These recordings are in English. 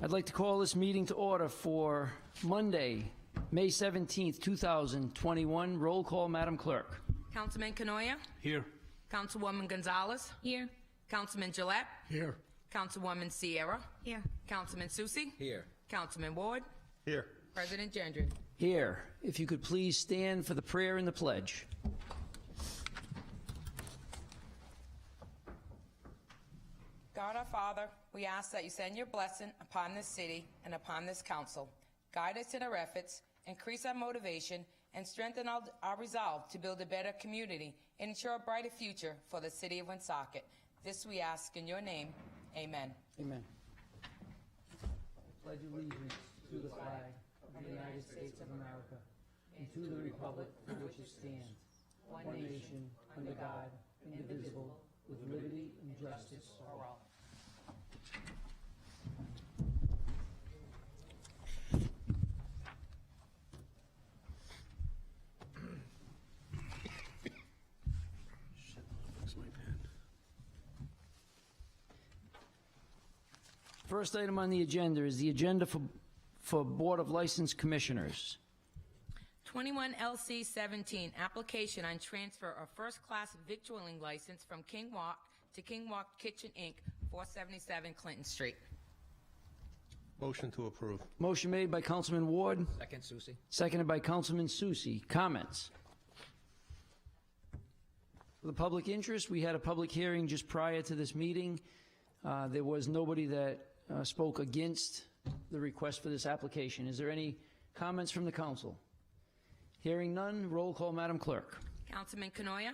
I'd like to call this meeting to order for Monday, May 17th, 2021. Roll call, Madam Clerk. Councilman Canoia? Here. Councilwoman Gonzalez? Here. Councilman Gillette? Here. Councilwoman Sierra? Here. Councilman Susie? Here. Councilman Ward? Here. President Gendron. Here. If you could please stand for the prayer and the pledge. God our Father, we ask that you send your blessing upon this city and upon this council. Guide us in our efforts, increase our motivation, and strengthen our resolve to build a better community and ensure a brighter future for the city of Woonsocket. This we ask in your name. Amen. Amen. Pledge allegiance to the flag of the United States of America and to the republic for which it stands, one nation, under God, indivisible, with liberty and justice for all. First item on the agenda is the agenda for Board of License Commissioners. 21 LC 17, application on transfer of first-class victualling license from King Walk to King Walk Kitchen, Inc., 477 Clinton Street. Motion to approve. Motion made by Councilman Ward, Second, Susie. seconded by Councilman Susie. Comments? For the public interest, we had a public hearing just prior to this meeting. There was nobody that spoke against the request for this application. Is there any comments from the council? Hearing none, roll call, Madam Clerk. Councilman Canoia?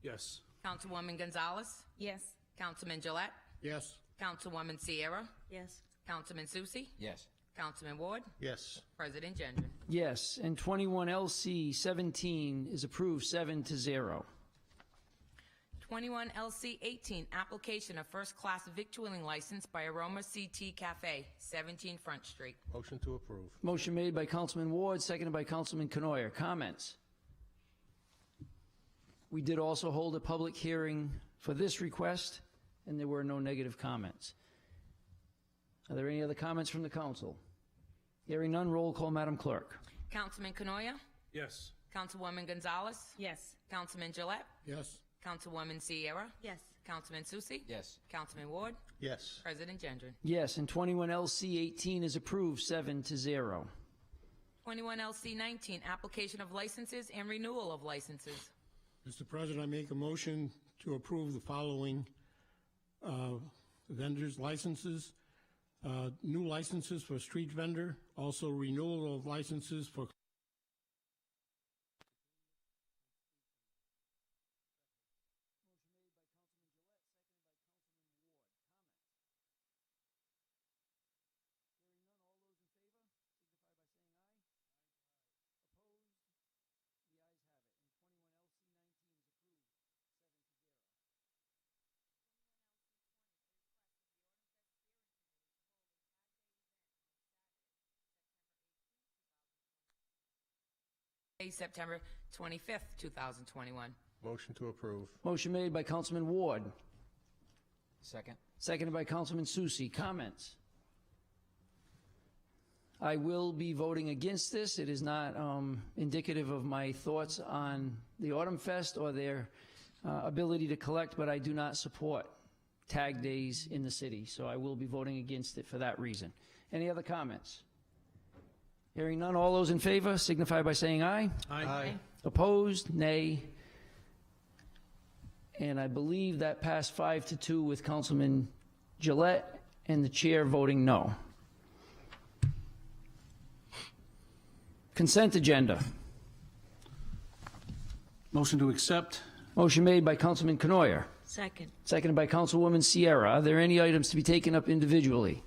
Yes. Councilwoman Gonzalez? Yes. Councilman Gillette? Yes. Councilwoman Sierra? Yes. Councilman Susie? Yes. Councilman Ward? Yes. President Gendron. Yes, and 21 LC 17 is approved 7-0. 21 LC 18, application of first-class victualling license by Aroma CT Cafe, 17 Front Street. Motion to approve. Motion made by Councilman Ward, seconded by Councilman Canoia. Comments? We did also hold a public hearing for this request, and there were no negative comments. Are there any other comments from the council? Hearing none, roll call, Madam Clerk. Councilman Canoia? Yes. Councilwoman Gonzalez? Yes. Councilman Gillette? Yes. Councilwoman Sierra? Yes. Councilman Susie? Yes. Councilman Ward? Yes. President Gendron. Yes, and 21 LC 18 is approved 7-0. 21 LC 19, application of licenses and renewal of licenses. Mr. President, I make a motion to approve the following vendors' licenses. New licenses for street vendor, also renewal of licenses for September 25th, 2021. Motion to approve. Motion made by Councilman Ward, Second. seconded by Councilman Susie. Comments? I will be voting against this. It is not indicative of my thoughts on the Autumn Fest or their ability to collect, but I do not support tag days in the city, so I will be voting against it for that reason. Any other comments? Hearing none, all those in favor signify by saying aye. Aye. Opposed? Nay. And I believe that passed 5-2 with Councilman Gillette and the chair voting no. Consent agenda. Motion to accept. Motion made by Councilman Canoia, Second. seconded by Councilwoman Sierra. Are there any items to be taken up individually?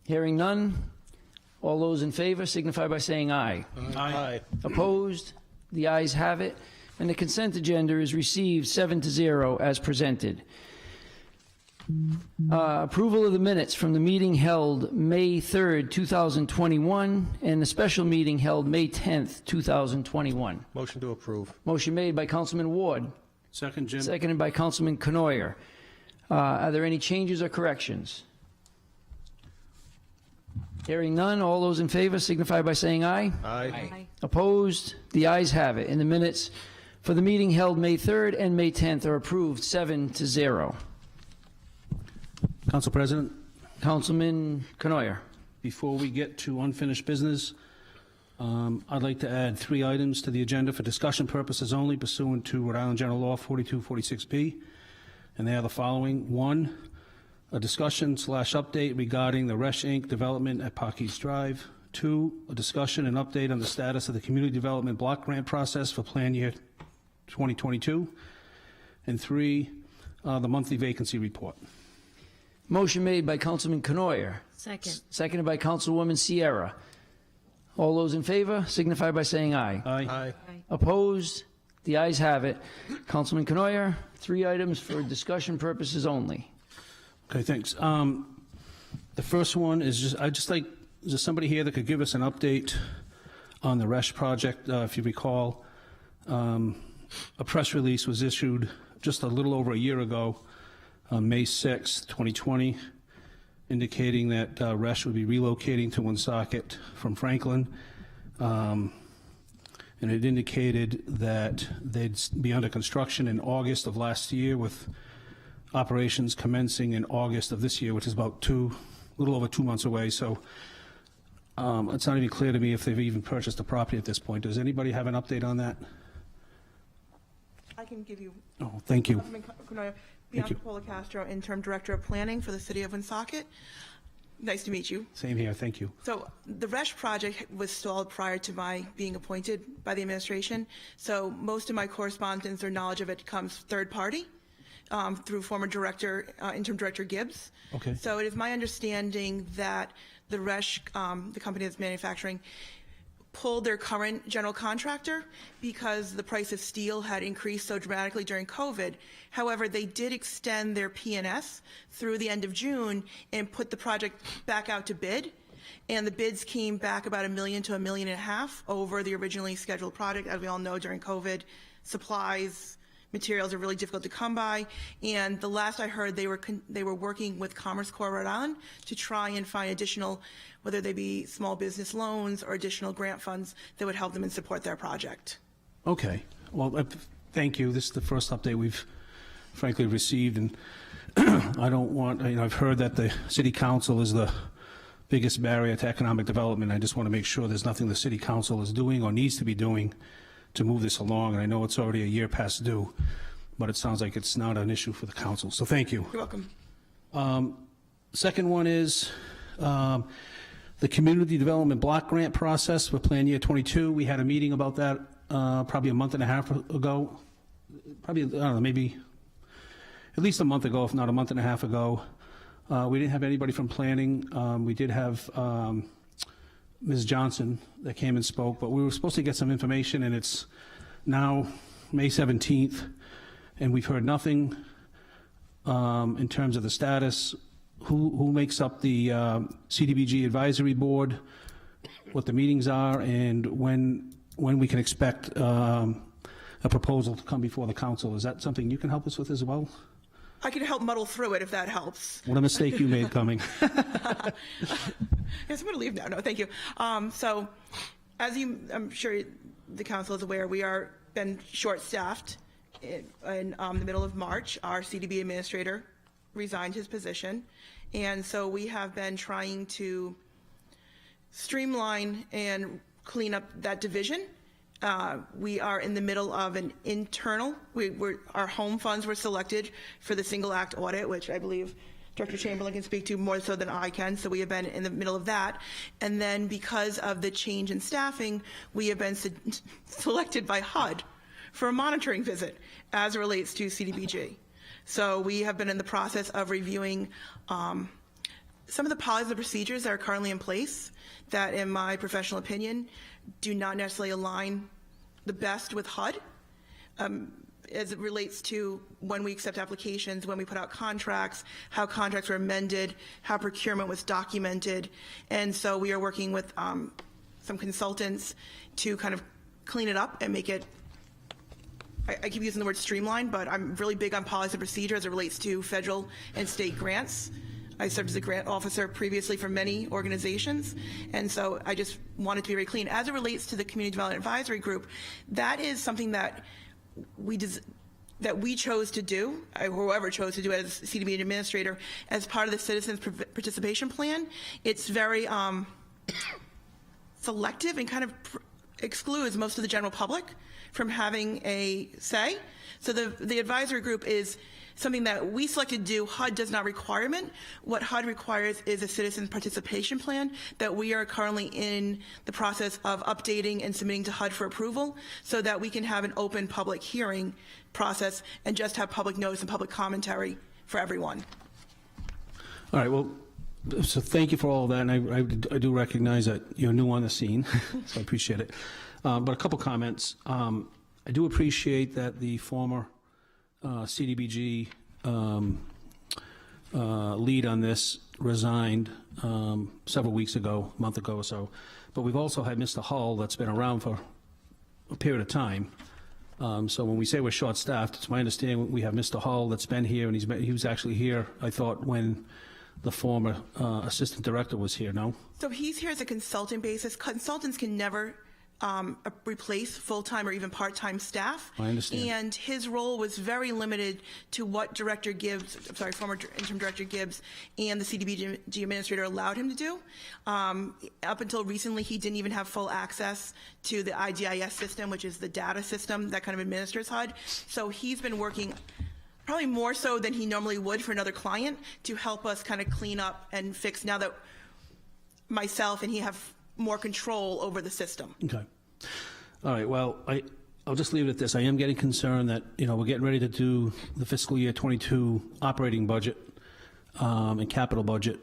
Hearing none, all those in favor signify by saying aye. Aye. Opposed? The ayes have it, and the consent agenda is received 7-0 as presented. Approval of the minutes from the meeting held May 3rd, 2021, and the special meeting held May 10th, 2021. Motion to approve. Motion made by Councilman Ward, Second, Jim. seconded by Councilman Canoia. Are there any changes or corrections? Hearing none, all those in favor signify by saying aye. Aye. Opposed? The ayes have it. And the minutes for the meeting held May 3rd and May 10th are approved 7-0. Council President, Councilman Canoyer. before we get to unfinished business, I'd like to add 3 items to the agenda for discussion purposes only pursuant to Rhode Island General Law 4246B, and they are the following. 1, a discussion/update regarding the Resch Inc. development at Park East Drive. 2, a discussion and update on the status of the Community Development Block Grant process for plan year 2022. And 3, the monthly vacancy report. Motion made by Councilman Canoyer. Second. Seconded by Councilwoman Sierra. All those in favor signify by saying aye. Aye. Aye. Opposed? The ayes have it. Councilman Canoyer, 3 items for discussion purposes only. Okay, thanks. The first one is is there somebody here that could give us an update on the Resch project? If you recall, a press release was issued just a little over a year ago, on May 6th, 2020, indicating that Resch would be relocating to Woonsocket from Franklin. And it indicated that they'd be under construction in August of last year, with operations commencing in August of this year, which is about a little over 2 months away. So it's not even clear to me if they've even purchased the property at this point. Does anybody have an update on that? I can give you. Oh, thank you. Councilman Canoyer, Bianca Policastro, Interim Director of Planning for the City of Woonsocket. Nice to meet you. Same here, thank you. So the Resch project was stalled prior to my being appointed by the administration. So most of my correspondence or knowledge of it comes third party through former director, Interim Director Gibbs. Okay. So it is my understanding that the Resch, the company that's manufacturing, pulled their current general contractor because the price of steel had increased so dramatically during COVID. However, they did extend their P&S through the end of June and put the project back out to bid. And the bids came back about $1 million to $1.5 million over the originally scheduled project. As we all know, during COVID, supplies, materials are really difficult to come by. And the last I heard, they were working with Commerce Corps Rhode Island to try and find additional, whether they be small business loans or additional grant funds that would help them and support their project. Okay, well, thank you. This is the first update we've frankly received, and I don't want, I've heard that the city council is the biggest barrier to economic development. I just want to make sure there's nothing the city council is doing or needs to be doing to move this along, and I know it's already a year past due, but it sounds like it's not an issue for the council, so thank you. You're welcome. Second one is the Community Development Block Grant process for Plan Year 22. We had a meeting about that probably a month and a half ago, probably, I don't know, maybe at least a month ago, if not a month and a half ago. We didn't have anybody from planning. We did have Ms. Johnson that came and spoke, but we were supposed to get some information, and it's now May 17th, and we've heard nothing in terms of the status, who makes up the CDBG advisory board, what the meetings are, and when we can expect a proposal to come before the council. Is that something you can help us with as well? I can help muddle through it if that helps. What a mistake you made coming. Yes, I'm going to leave now. No, thank you. So, I'm sure the council is aware, we are been short-staffed in the middle of March. Our CDB administrator resigned his position, and so we have been trying to streamline and clean up that division. We are in the middle of an internal, our home funds were selected for the single act audit, which I believe Director Chamberlain can speak to more so than I can, so we have been in the middle of that. And then because of the change in staffing, we have been selected by HUD for a monitoring visit as it relates to CDBG. So we have been in the process of reviewing some of the policies and procedures that are currently in place that, in my professional opinion, do not necessarily align the best with HUD as it relates to when we accept applications, when we put out contracts, how contracts were amended, how procurement was documented. And so we are working with some consultants to kind of clean it up and make it I keep using the word streamline, but I'm really big on policy and procedure as it relates to federal and state grants. I served as a grant officer previously for many organizations, and so I just want it to be very clean. As it relates to the Community Development Advisory Group, that is something that we chose to do, whoever chose to do it as CDBG administrator, as part of the Citizens Participation Plan. It's very selective and kind of excludes most of the general public from having a say. So the advisory group is something that we selected to do. HUD does not requirement. What HUD requires is a citizen participation plan that we are currently in the process of updating and submitting to HUD for approval so that we can have an open public hearing process and just have public notice and public commentary for everyone. All right, well, so thank you for all of that, and I do recognize that you're new on the scene, so I appreciate it. But a couple comments. I do appreciate that the former CDBG lead on this resigned several weeks ago, a month ago or so. But we've also had Mr. Hull that's been around for a period of time. So when we say we're short-staffed, it's my understanding we have Mr. Hull that's been here, and he was actually here, I thought, when the former assistant director was here, no? So he's here as a consulting basis. Consultants can never replace full-time or even part-time staff. I understand. And his role was very limited to what Director Gibbs, former interim Director Gibbs and the CDBG administrator allowed him to do. Up until recently, he didn't even have full access to the IGIS system, which is the data system that kind of administers HUD. So he's been working probably more so than he normally would for another client to help us kind of clean up and fix now that myself and he have more control over the system. Okay. All right, well, I'll just leave it at this. I am getting concerned that, we're getting ready to do the fiscal year 22 operating budget and capital budget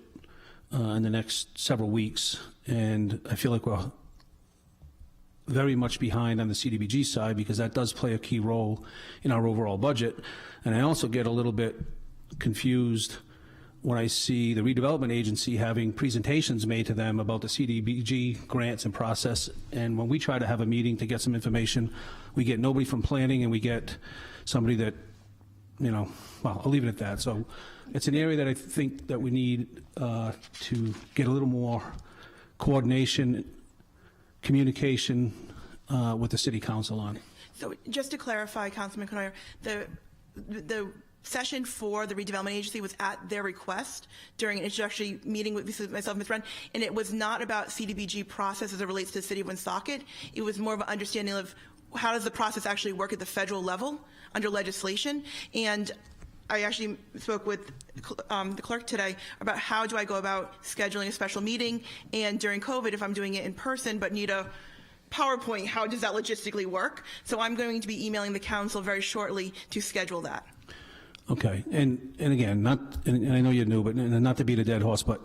in the next several weeks, and I feel like we're very much behind on the CDBG side because that does play a key role in our overall budget. And I also get a little bit confused when I see the redevelopment agency having presentations made to them about the CDBG grants and process, and when we try to have a meeting to get some information, we get nobody from planning and we get somebody that, well, I'll leave it at that. So it's an area that I think that we need to get a little more coordination, communication with the city council on. So just to clarify, Councilman Canoyer, the session for the redevelopment agency was at their request during an introductory meeting with myself and Ms. Wren, and it was not about CDBG process as it relates to the city of Woonsocket. It was more of an understanding of how does the process actually work at the federal level under legislation. And I actually spoke with the clerk today about how do I go about scheduling a special meeting, and during COVID, if I'm doing it in person but need a PowerPoint, how does that logistically work? So I'm going to be emailing the council very shortly to schedule that. Okay, and again, and I know you're new, but not to beat a dead horse, but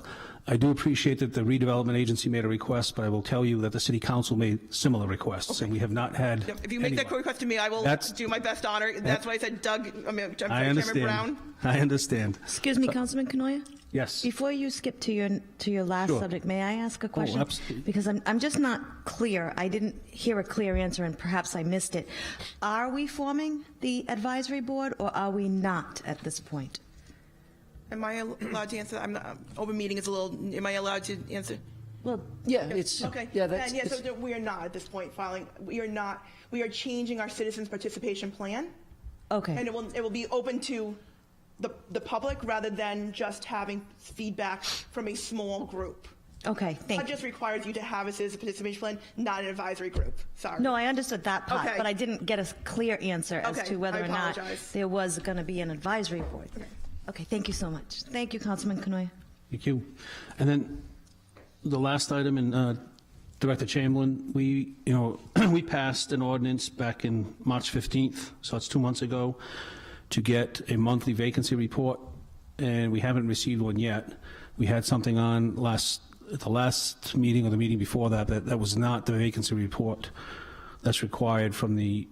I do appreciate that the redevelopment agency made a request, but I will tell you that the city council made similar requests, and we have not had. If you make that request to me, I will do my best honor. That's why I said Chairman Brown. I understand. Excuse me, Councilman Canoyer? Yes. Before you skip to your last Sure. subject, may I ask a question? Absolutely. Because I'm just not clear. I didn't hear a clear answer, and perhaps I missed it. Are we forming the advisory board, or are we not at this point? Am I allowed to answer? I'm not, open meeting is a little. Am I allowed to answer? Well, Yeah, it's, Okay. yeah, that's, And so we are not at this point filing. We are not. We are changing our citizens participation plan, okay. and it will be open to the public rather than just having feedback from a small group. Okay, thank That you. just requires you to have a citizen participation plan, not an advisory group. Sorry. No, I understood that part, Okay. but I didn't get a clear answer as Okay, to whether I or not apologize. there was going to be an advisory board. Okay, thank you so much. Thank you, Councilman Canoyer. Thank you. And then the last item, and Director Chamberlain, we passed an ordinance back in March 15th, so it's 2 months ago, to get a monthly vacancy report, and we haven't received one yet. We had something on at the last meeting or the meeting before that was not the vacancy report that's required from the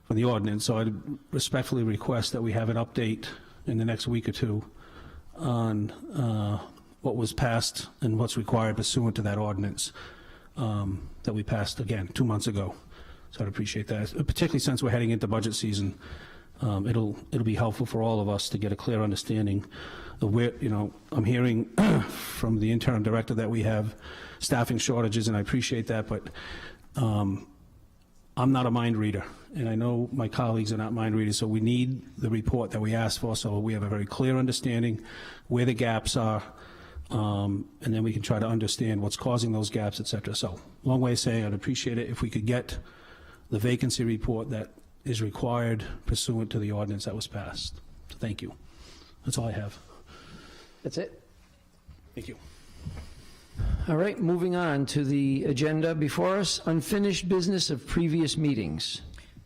ordinance. So I'd respectfully request that we have an update in the next week or two on what was passed and what's required pursuant to that ordinance that we passed, again, 2 months ago. So I'd appreciate that, particularly since we're heading into budget season. It'll be helpful for all of us to get a clear understanding of where, I'm hearing from the interim director that we have staffing shortages, and I appreciate that, but I'm not a mind reader, and I know my colleagues are not mind readers, so we need the report that we asked for so we have a very clear understanding where the gaps are, and then we can try to understand what's causing those gaps, et cetera. So, long way of saying I'd appreciate it if we could get the vacancy report that is required pursuant to the ordinance that was passed. So thank you. That's all I have. That's it? Thank you. All right, moving on to the agenda before us, unfinished business of previous meetings.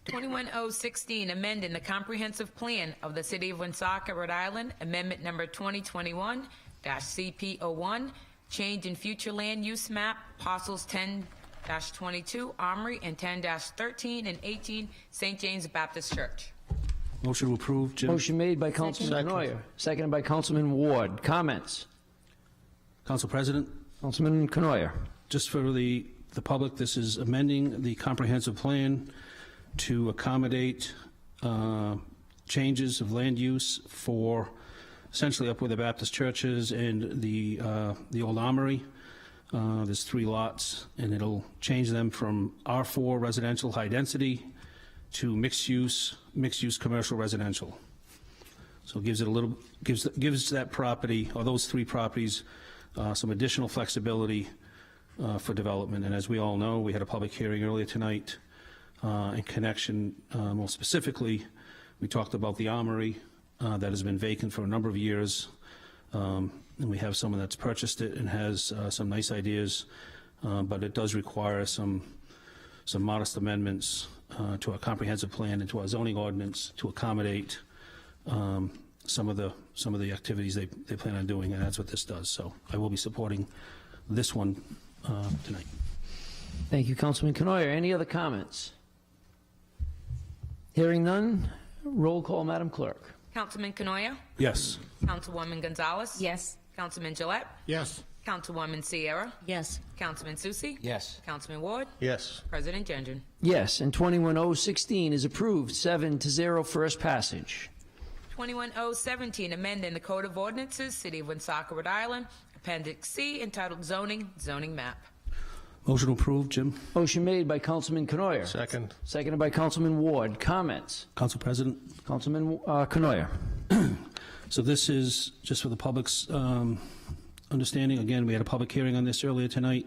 21016, amending the comprehensive plan of the City of Woonsocket, Rhode Island, amendment number 2021-CP01, change in future land use map, parcels 10-22, Armory, and 10-13 and 18, St. James Baptist Church. Motion to approve, Jim. Motion made by Councilman Canoyer, seconded by Councilman Ward. Comments? Council President, Councilman Canoyer. just for the public, this is amending the comprehensive plan to accommodate changes of land use for essentially up where the Baptist churches and the old armory. There's 3 lots, and it'll change them from R4 residential high density to mixed use commercial residential. So it gives it a little, gives that property, or those 3 properties, some additional flexibility for development. And as we all know, we had a public hearing earlier tonight in connection, more specifically, we talked about the armory that has been vacant for a number of years. And we have someone that's purchased it and has some nice ideas, but it does require some modest amendments to our comprehensive plan and to our zoning ordinance to accommodate some of the activities they plan on doing, and that's what this does. So I will be supporting this one tonight. Thank you, Councilman Canoyer. Any other comments? Hearing none, roll call, Madam Clerk. Councilman Canoyer, Yes. Councilwoman Gonzalez. Yes. Councilman Gillette, Yes. Councilwoman Sierra, Yes. Councilman Susie, Yes. Councilman Ward, Yes. President Gendron. Yes, and 21016 is approved, 7-0, first passage. 21017, amending the Code of Ordinances, City of Woonsocket, Rhode Island, Appendix C, entitled Zoning Map. Motion to approve, Jim. Motion made by Councilman Canoyer, Second. seconded by Councilman Ward. Comments? Council President. Councilman Canoyer. So this is just for the public's understanding. Again, we had a public hearing on this earlier tonight,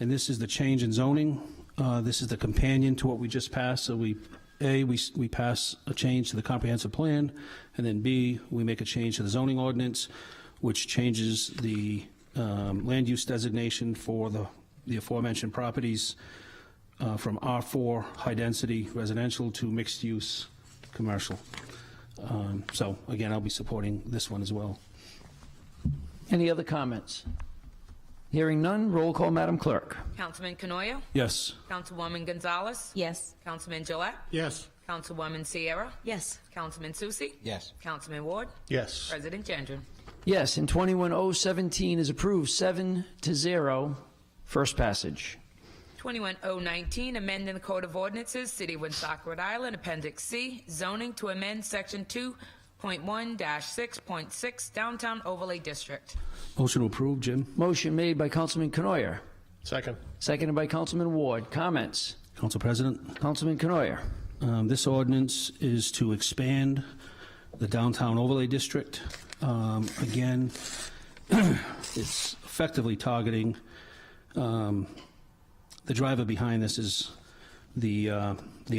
and this is the change in zoning. This is the companion to what we just passed. So we pass a change to the comprehensive plan, and then B, we make a change to the zoning ordinance, which changes the land use designation for the aforementioned properties from R4 high density residential to mixed use commercial. So again, I'll be supporting this one as well. Any other comments? Hearing none, roll call, Madam Clerk. Councilman Canoyer, Yes. Councilwoman Gonzalez, Yes. Councilman Gillette, Yes. Councilwoman Sierra, Yes. Councilman Susie, Yes. Councilman Ward, Yes. President Gendron. Yes, and 21017 is approved, 7-0, first passage. 21019, amending the Code of Ordinances, City of Woonsocket, Rhode Island, Appendix C, zoning to amend Section 2.1-6.6, Downtown Overlay District. Motion to approve, Jim. Motion made by Councilman Canoyer, Second. seconded by Councilman Ward. Comments? Council President. Councilman Canoyer. This ordinance is to expand the downtown overlay district. Again, it's effectively targeting, the driver behind this is the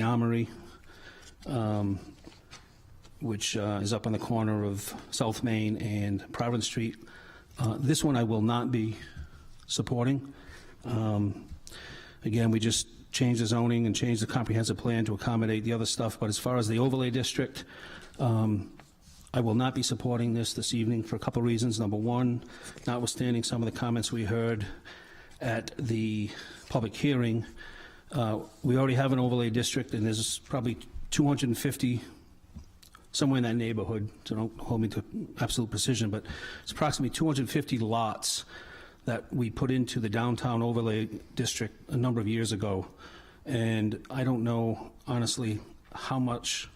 Armory, which is up on the corner of South Main and Providence Street. This one I will not be supporting. Again, we just changed the zoning and changed the comprehensive plan to accommodate the other stuff, but as far as the overlay district, I will not be supporting this evening for a couple reasons. Number one, notwithstanding some of the comments we heard at the public hearing, we already have an overlay district, and there's probably 250, somewhere in that neighborhood, so don't hold me to absolute precision, but it's approximately 250 lots that we put into the downtown overlay district a number of years ago. And I don't know, honestly, how much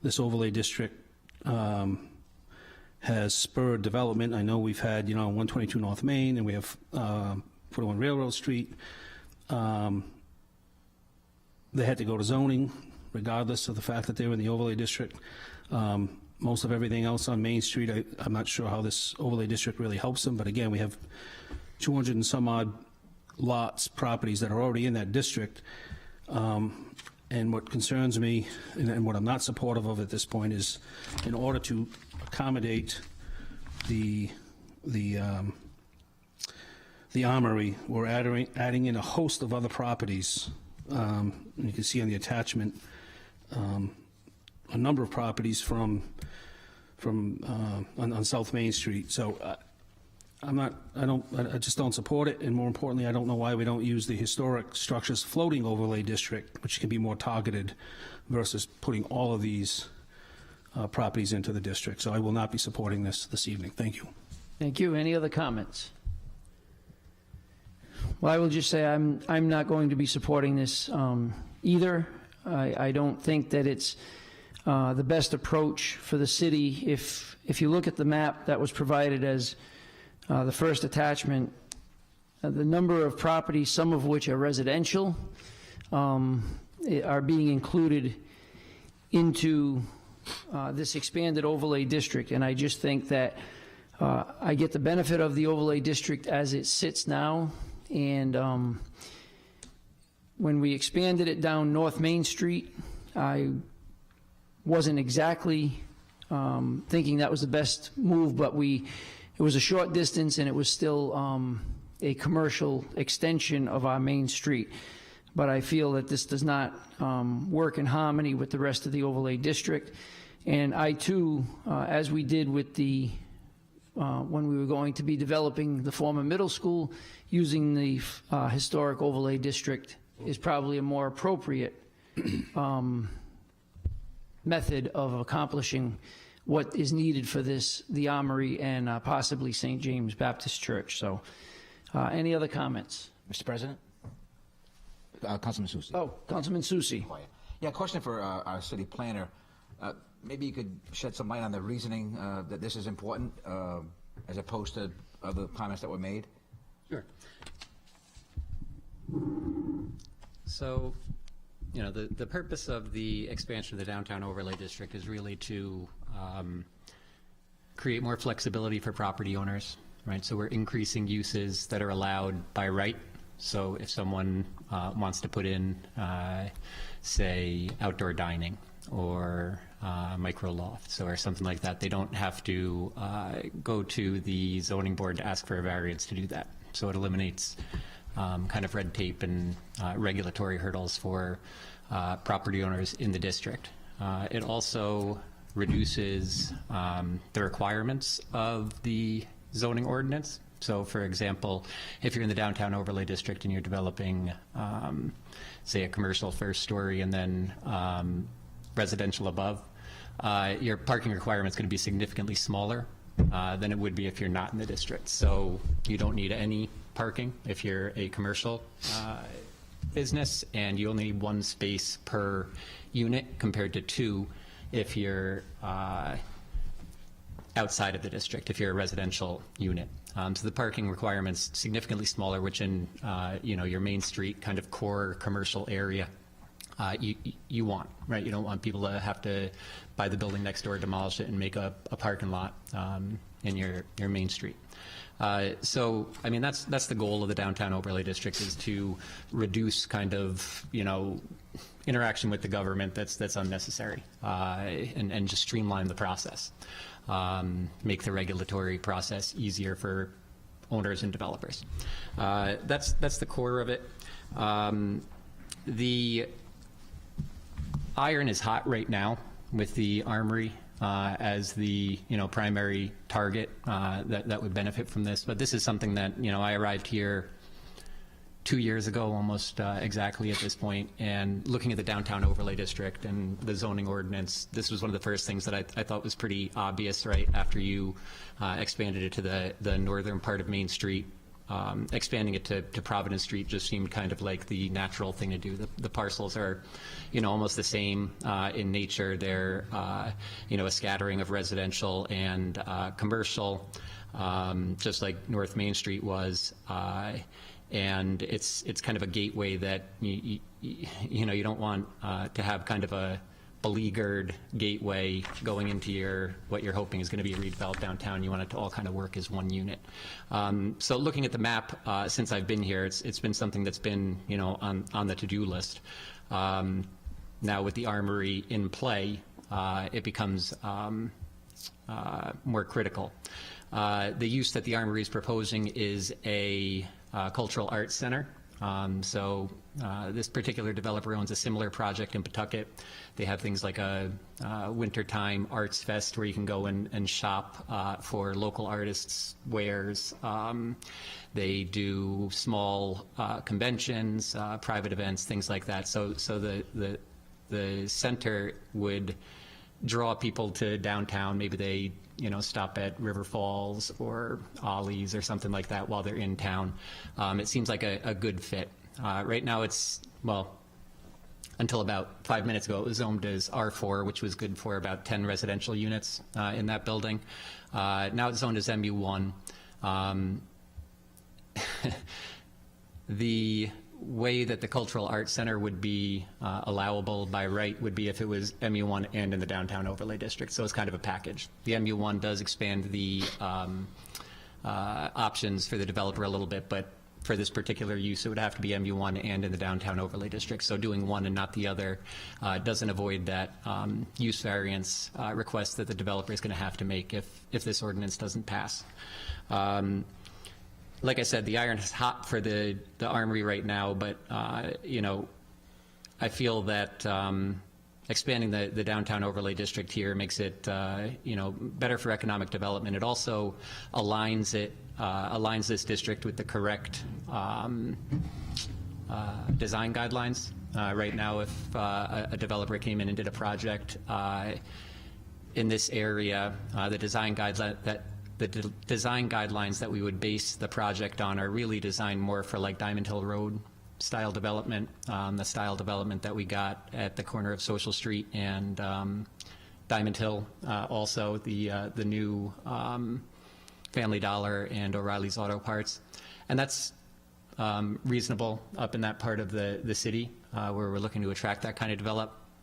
this overlay district has spurred development. I know we've had, 122 North Main, and we have 41 Railroad Street. They had to go to zoning, regardless of the fact that they were in the overlay district. Most of everything else on Main Street, I'm not sure how this overlay district really helps them, but again, we have 200 and some odd lots, properties that are already in that district. And what concerns me, and what I'm not supportive of at this point, is in order to accommodate the armory, we're adding in a host of other properties. You can see on the attachment a number of properties on South Main Street. So I just don't support it, and more importantly, I don't know why we don't use the historic structures floating overlay district, which can be more targeted, versus putting all of these properties into the district. So I will not be supporting this evening. Thank you. Thank you. Any other comments? Well, I will just say I'm not going to be supporting this either. I don't think that it's the best approach for the city. If you look at the map that was provided as the first attachment, the number of properties, some of which are residential, are being included into this expanded overlay district. And I just think that I get the benefit of the overlay district as it sits now. And when we expanded it down North Main Street, I wasn't exactly thinking that was the best move, but it was a short distance, and it was still a commercial extension of our main street. But I feel that this does not work in harmony with the rest of the overlay district. And I too, as we did with when we were going to be developing the former middle school, using the historic overlay district is probably a more appropriate method of accomplishing what is needed for the Armory and possibly St. James Baptist Church. So any other comments? Mr. President? Councilman Susi. Oh, Councilman Susi. Yeah, question for our city planner. Maybe you could shed some light on the reasoning that this is important as opposed to other comments that were made? Sure. So, the purpose of the expansion of the downtown overlay district is really to create more flexibility for property owners, right? So we're increasing uses that are allowed by right. So if someone wants to put in, say, outdoor dining or micro lofts or something like that, they don't have to go to the zoning board to ask for a variance to do that. So it eliminates kind of red tape and regulatory hurdles for property owners in the district. It also reduces the requirements of the zoning ordinance. So, for example, if you're in the downtown overlay district and you're developing, say, a commercial first story and then residential above, your parking requirement is going to be significantly smaller than it would be if you're not in the district. So you don't need any parking if you're a commercial business, and you only need one space per unit compared to two if you're outside of the district, if you're a residential unit. So the parking requirements significantly smaller, which in your Main Street kind of core commercial area you want, right? You don't want people to have to buy the building next door, demolish it, and make a parking lot in your Main Street. So, I mean, that's the goal of the downtown overlay district, is to reduce kind of, interaction with the government that's unnecessary, and just streamline the process, make the regulatory process easier for owners and developers. That's the core of it. The iron is hot right now with the Armory as the primary target that would benefit from this. But this is something that I arrived here 2 years ago, almost exactly at this point, and looking at the downtown overlay district and the zoning ordinance, this was one of the first things that I thought was pretty obvious right after you expanded it to the northern part of Main Street. expanding it to Providence Street just seemed kind of like the natural thing to do. The parcels are, almost the same in nature. They're, a scattering of residential and commercial, just like North Main Street was. And it's kind of a gateway that you don't want to have kind of a beleaguered gateway going into what you're hoping is going to be a redeveloped downtown. You want it to all kind of work as one unit. So looking at the map, since I've been here, it's been something that's been on the to-do list. Now with the Armory in play, it becomes more critical. The use that the Armory is proposing is a cultural arts center. So this particular developer owns a similar project in Pawtucket. They have things like a wintertime arts fest where you can go and shop for local artists' wares. They do small conventions, private events, things like that. So the center would draw people to downtown. Maybe they stop at River Falls or Ollie's or something like that while they're in town. It seems like a good fit. Right now until about 5 minutes ago, it was zoned as R4, which was good for about 10 residential units in that building. Now it's zoned as MU1. The way that the Cultural Arts Center would be allowable by right would be if it was MU1 and in the Downtown Overlay District, so it's kind of a package. The MU1 does expand the options for the developer a little bit, but for this particular use, it would have to be MU1 and in the Downtown Overlay District, so doing one and not the other doesn't avoid that use variance request that the developer is going to have to make if this ordinance doesn't pass. Like I said, the iron is hot for the Armory right now, but I feel that expanding the Downtown Overlay District here makes it better for economic development. It also aligns this district with the correct design guidelines. Right now, if a developer came in and did a project in this area, the design guidelines that we would base the project on are really designed more for like Diamond Hill Road style development, the style development that we got at the corner of Social Street and Diamond Hill, also the new Family Dollar and O'Reilly's Auto Parts. And that's reasonable up in that part of the city where we're looking to attract that kind of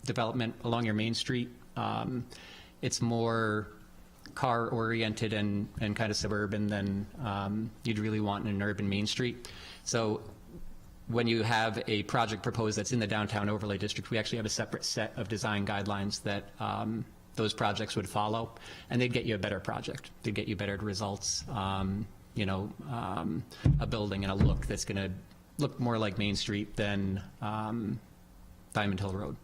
development. Along your Main Street, it's more car-oriented and kind of suburban than you'd really want in an urban Main Street. So when you have a project proposed that's in the Downtown Overlay District, we actually have a separate set of design guidelines that those projects would follow, and they'd get you a better project. They'd get you better results, a building and a look that's going to look more like Main Street than Diamond Hill Road.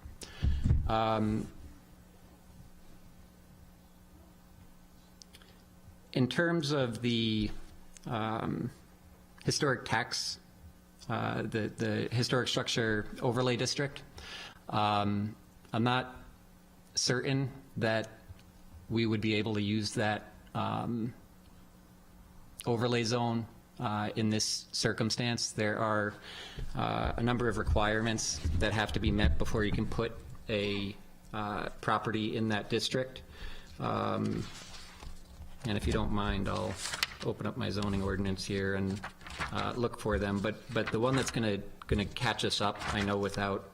In terms of the historic tax, the historic structure overlay district, I'm not certain that we would be able to use that overlay zone in this circumstance. There are a number of requirements that have to be met before you can put a property in that district. And if you don't mind, I'll open up my zoning ordinance here and look for them. But the one that's going to catch us up, I know without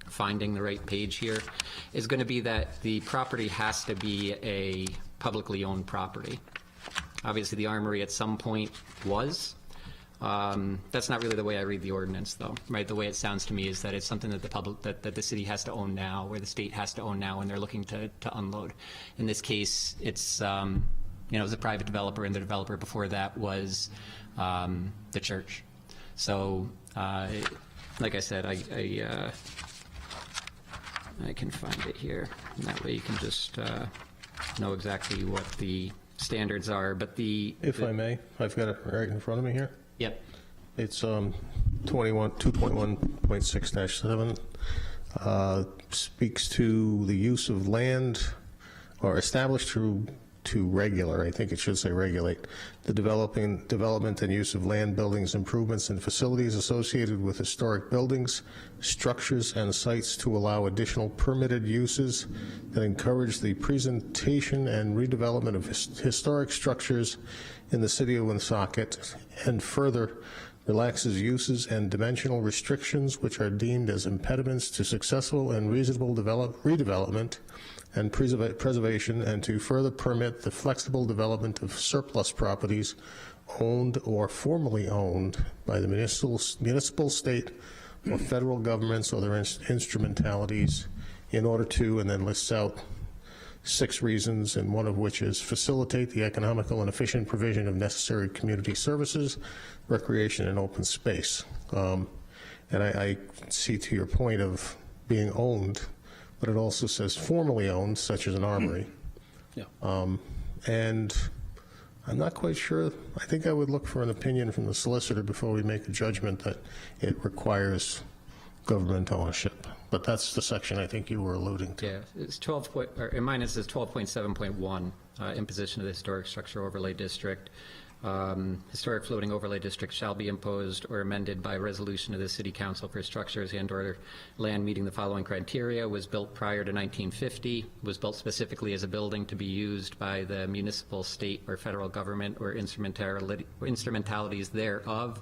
finding the right page here, is going to be that the property has to be a publicly owned property. Obviously, the Armory at some point was. That's not really the way I read the ordinance, though, right? The way it sounds to me is that it's something that that the city has to own now, or the state has to own now, and they're looking to unload. In this case, it's it was a private developer, and the developer before that was the church. So, like I said, I can find it here, and that way you can just know exactly what the standards are. But If I may, I've got it right in front of me here. Yep. It's 2.1.6-7. Speaks to the use of land or established through to regular, I think it should say regulate, the development and use of land, buildings, improvements, and facilities associated with historic buildings, structures, and sites to allow additional permitted uses that encourage the presentation and redevelopment of historic structures in the city of Woonsocket, and further relaxes uses and dimensional restrictions which are deemed as impediments to successful and reasonable redevelopment and preservation, and to further permit the flexible development of surplus properties owned or formerly owned by the municipal, state, or federal governments or their instrumentalities in order to, and then lists out 6 reasons, and one of which is facilitate the economical and efficient provision of necessary community services, recreation, and open space. And I see to your point of being owned, but it also says formerly owned, such as an armory. Yeah. And I'm not quite sure. I think I would look for an opinion from the solicitor before we make a judgment that it requires government ownership. But that's the section I think you were alluding to. Yeah, it's 12 point, or in mine it says 12.7.1, imposition of the historic structure overlay district. Historic floating overlay district shall be imposed or amended by resolution of the City Council for structures and/or land meeting the following criteria: was built prior to 1950, was built specifically as a building to be used by the municipal, state, or federal government or instrumentalities thereof,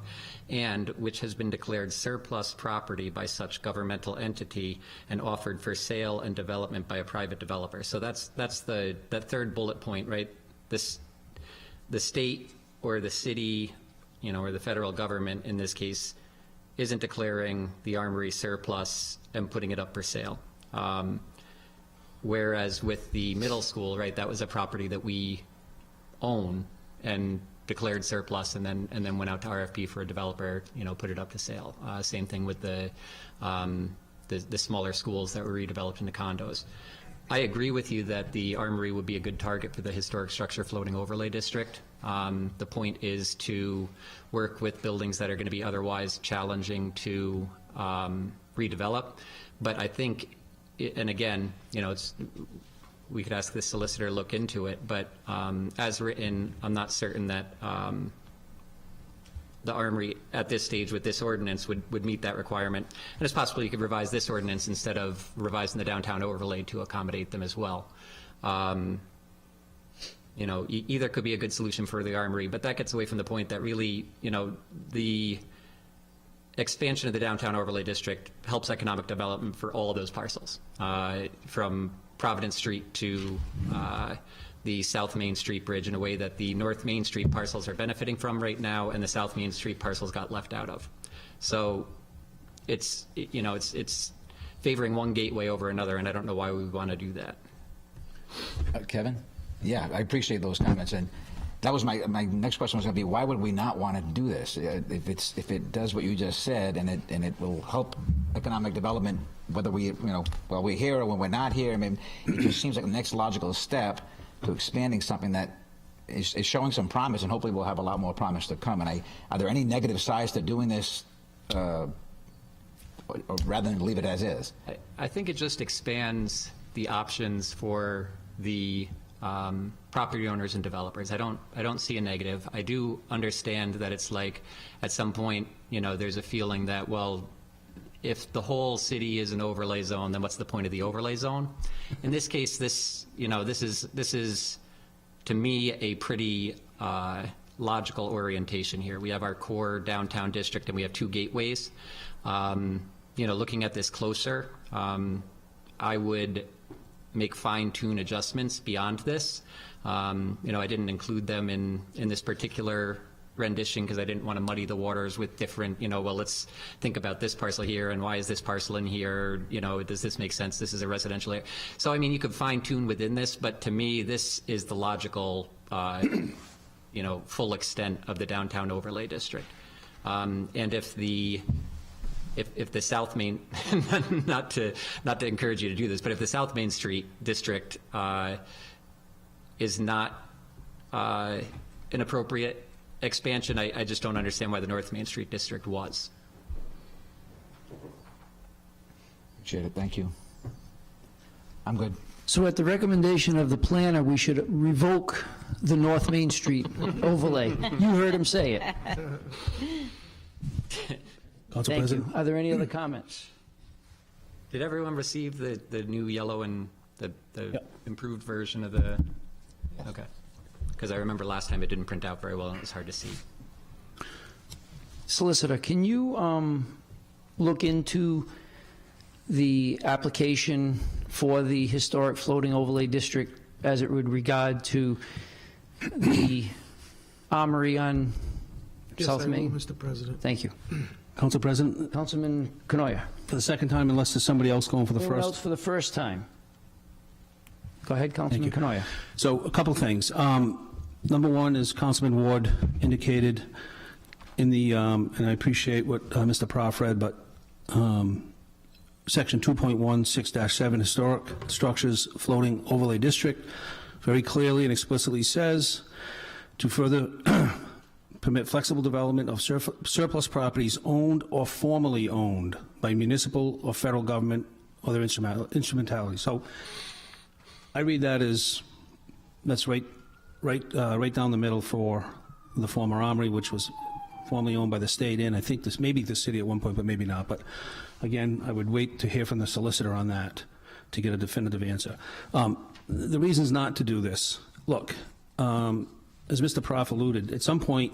and which has been declared surplus property by such governmental entity and offered for sale and development by a private developer. So that's that third bullet point, right? The state or the city, or the federal government in this case, isn't declaring the armory surplus and putting it up for sale. Whereas with the middle school, right, that was a property that we own and declared surplus, and then went out to RFP for a developer, put it up to sale. Same thing with the smaller schools that were redeveloped into condos. I agree with you that the armory would be a good target for the historic structure floating overlay district. The point is to work with buildings that are going to be otherwise challenging to redevelop. But I think, and again, we could ask the solicitor to look into it, but as written, I'm not certain that the armory at this stage with this ordinance would meet that requirement. And it's possible you could revise this ordinance instead of revising the downtown overlay to accommodate them as well. Either could be a good solution for the armory, but that gets away from the point that really, the expansion of the downtown overlay district helps economic development for all of those parcels, from Providence Street to the South Main Street Bridge, in a way that the North Main Street parcels are benefiting from right now, and the South Main Street parcels got left out of. So it's favoring one gateway over another, and I don't know why we would want to do that. Kevin? Yeah, I appreciate those comments, and that was my next question was going to be, why would we not want to do this? If it does what you just said, and it will help economic development, whether while we're here or when we're not here. I mean, it just seems like the next logical step to expanding something that is showing some promise, and hopefully we'll have a lot more promise to come. And are there any negative sides to doing this, or rather than leave it as is? I think it just expands the options for the property owners and developers. I don't see a negative. I do understand that it's like at some point, there's a feeling that, well, if the whole city is an overlay zone, then what's the point of the overlay zone? In this case, this is to me a pretty logical orientation here. We have our core downtown district, and we have 2 gateways. Looking at this closer, I would make fine-tune adjustments beyond this. I didn't include them in this particular rendition because I didn't want to muddy the waters with different, well, let's think about this parcel here, and why is this parcel in here? Does this make sense? This is a residential area. So, I mean, you could fine-tune within this, but to me, this is the logical, full extent of the downtown overlay district. And if the South Main, not to encourage you to do this, but if the South Main Street district is not an appropriate expansion, I just don't understand why the North Main Street district was. Appreciate it. Thank you. I'm good. So at the recommendation of the planner, we should revoke the North Main Street overlay. You heard him say it. Council Thank President? you. Are there any other comments? Did everyone receive the new yellow and the Yep. improved version of the? Okay. Because I remember last time it didn't print out very well and it was hard to see. Solicitor, can you look into the application for the historic floating overlay district as it would regard to the armory on South Main? Mr. President. Thank you. Council President, Councilman Canoia. for the second time, unless there's somebody else going for the Anyone else first. for the first time? Go ahead, Councilman you. Canoia. So a couple things. Number one is Councilman Ward indicated in the, and I appreciate what Mr. Prof read, but Section 2.16-7, Historic Structures Floating Overlay District, very clearly and explicitly says to further permit flexible development of surplus properties owned or formerly owned by municipal or federal government or their instrumentality. So I read that as, that's right down the middle for the former armory, which was formerly owned by the state, and I think this, maybe the city at one point, but maybe not. But again, I would wait to hear from the solicitor on that to get a definitive answer. The reasons not to do this, look, as Mr. Prof alluded, at some point,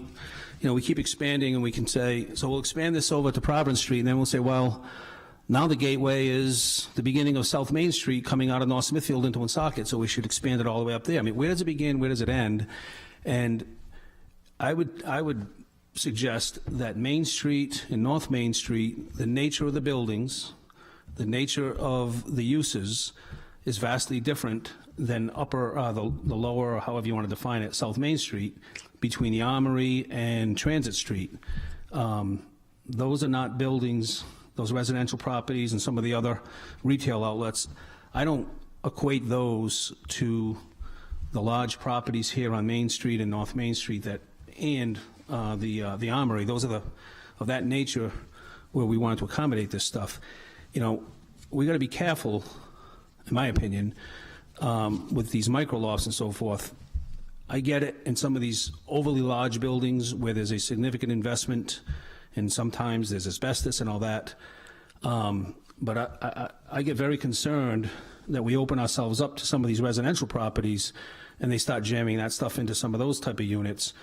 you know, we keep expanding and we can say, so we'll expand this over to Providence Street, and then we'll say, well, now the gateway is the beginning of South Main Street coming out of North Smithfield into Woonsocket, so we should expand it all the way up there. I mean, where does it begin? Where does it end? And I would suggest that Main Street and North Main Street, the nature of the buildings, the nature of the uses is vastly different than the lower, or however you want to define it, South Main Street, between the Armory and Transit Street. Those are not buildings, those residential properties and some of the other retail outlets. I don't equate those to the large properties here on Main Street and North Main Street and the Armory. Those are of that nature where we wanted to accommodate this stuff. You know, we got to be careful, in my opinion, with these micro lofts and so forth. I get it in some of these overly large buildings where there's a significant investment and sometimes there's asbestos and all that. But I get very concerned that we open ourselves up to some of these residential properties and they start jamming that stuff into some of those type of units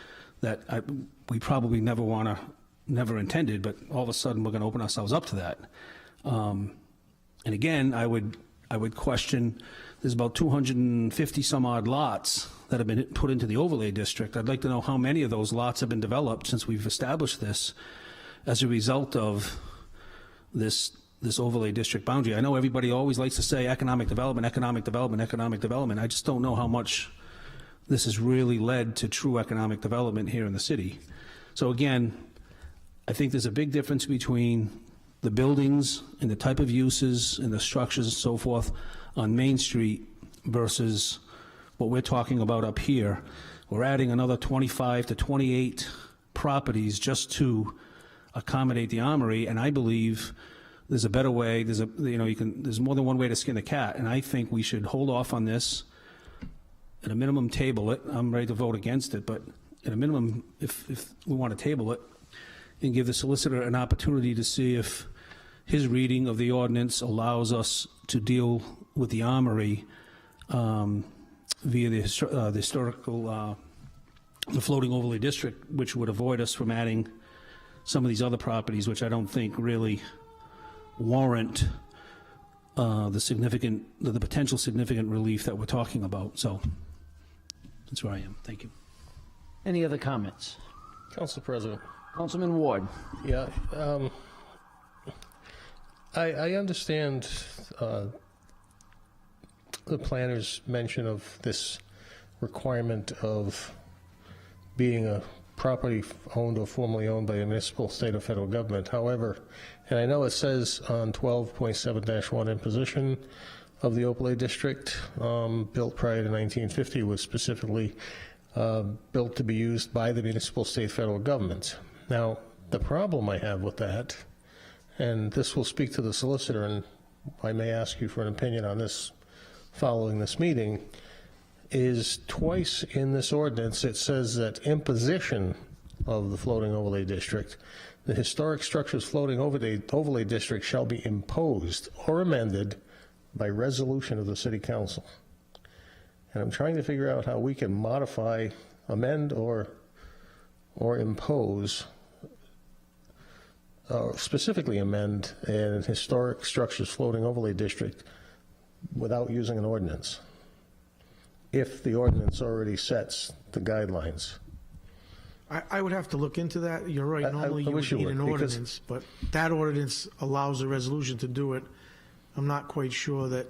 that we probably never intended, but all of a sudden we're going to open ourselves up to that. And again, I would question, there's about 250 some odd lots that have been put into the overlay district. I'd like to know how many of those lots have been developed since we've established this as a result of this overlay district boundary. I know everybody always likes to say economic development, economic development, economic development. I just don't know how much this has really led to true economic development here in the city. So again, I think there's a big difference between the buildings and the type of uses and the structures and so forth on Main Street versus what we're talking about up here. We're adding another 25 to 28 properties just to accommodate the Armory, and I believe there's a better way. There's more than one way to skin a cat, and I think we should hold off on this. At a minimum, table it. I'm ready to vote against it, but at a minimum, if we want to table it, and give the solicitor an opportunity to see if his reading of the ordinance allows us to deal with the Armory via the historical, the floating overlay district, which would avoid us from adding some of these other properties, which I don't think really warrant the potential significant relief that we're talking about. So that's where I am. Thank you. Any other comments? Council President. Councilman Ward. Yeah, I understand the planner's mention of this requirement of being a property owned or formerly owned by a municipal, state, or federal government. However, and I know it says on 12.7-1 imposition of the overlay district, built prior to 1950, was specifically built to be used by the municipal, state, federal government. Now, the problem I have with that, and this will speak to the solicitor, and I may ask you for an opinion on this following this meeting is twice in this ordinance, it says that imposition of the floating overlay district, the historic structures floating overlay district shall be imposed or amended by resolution of the city council. And I'm trying to figure out how we can modify, amend, or impose, specifically amend an historic structures floating overlay district without using an ordinance, if the ordinance already sets the guidelines. I would have to look into that. You're right, normally you would wish you need an would, because- ordinance, but that ordinance allows a resolution to do it. I'm not quite sure that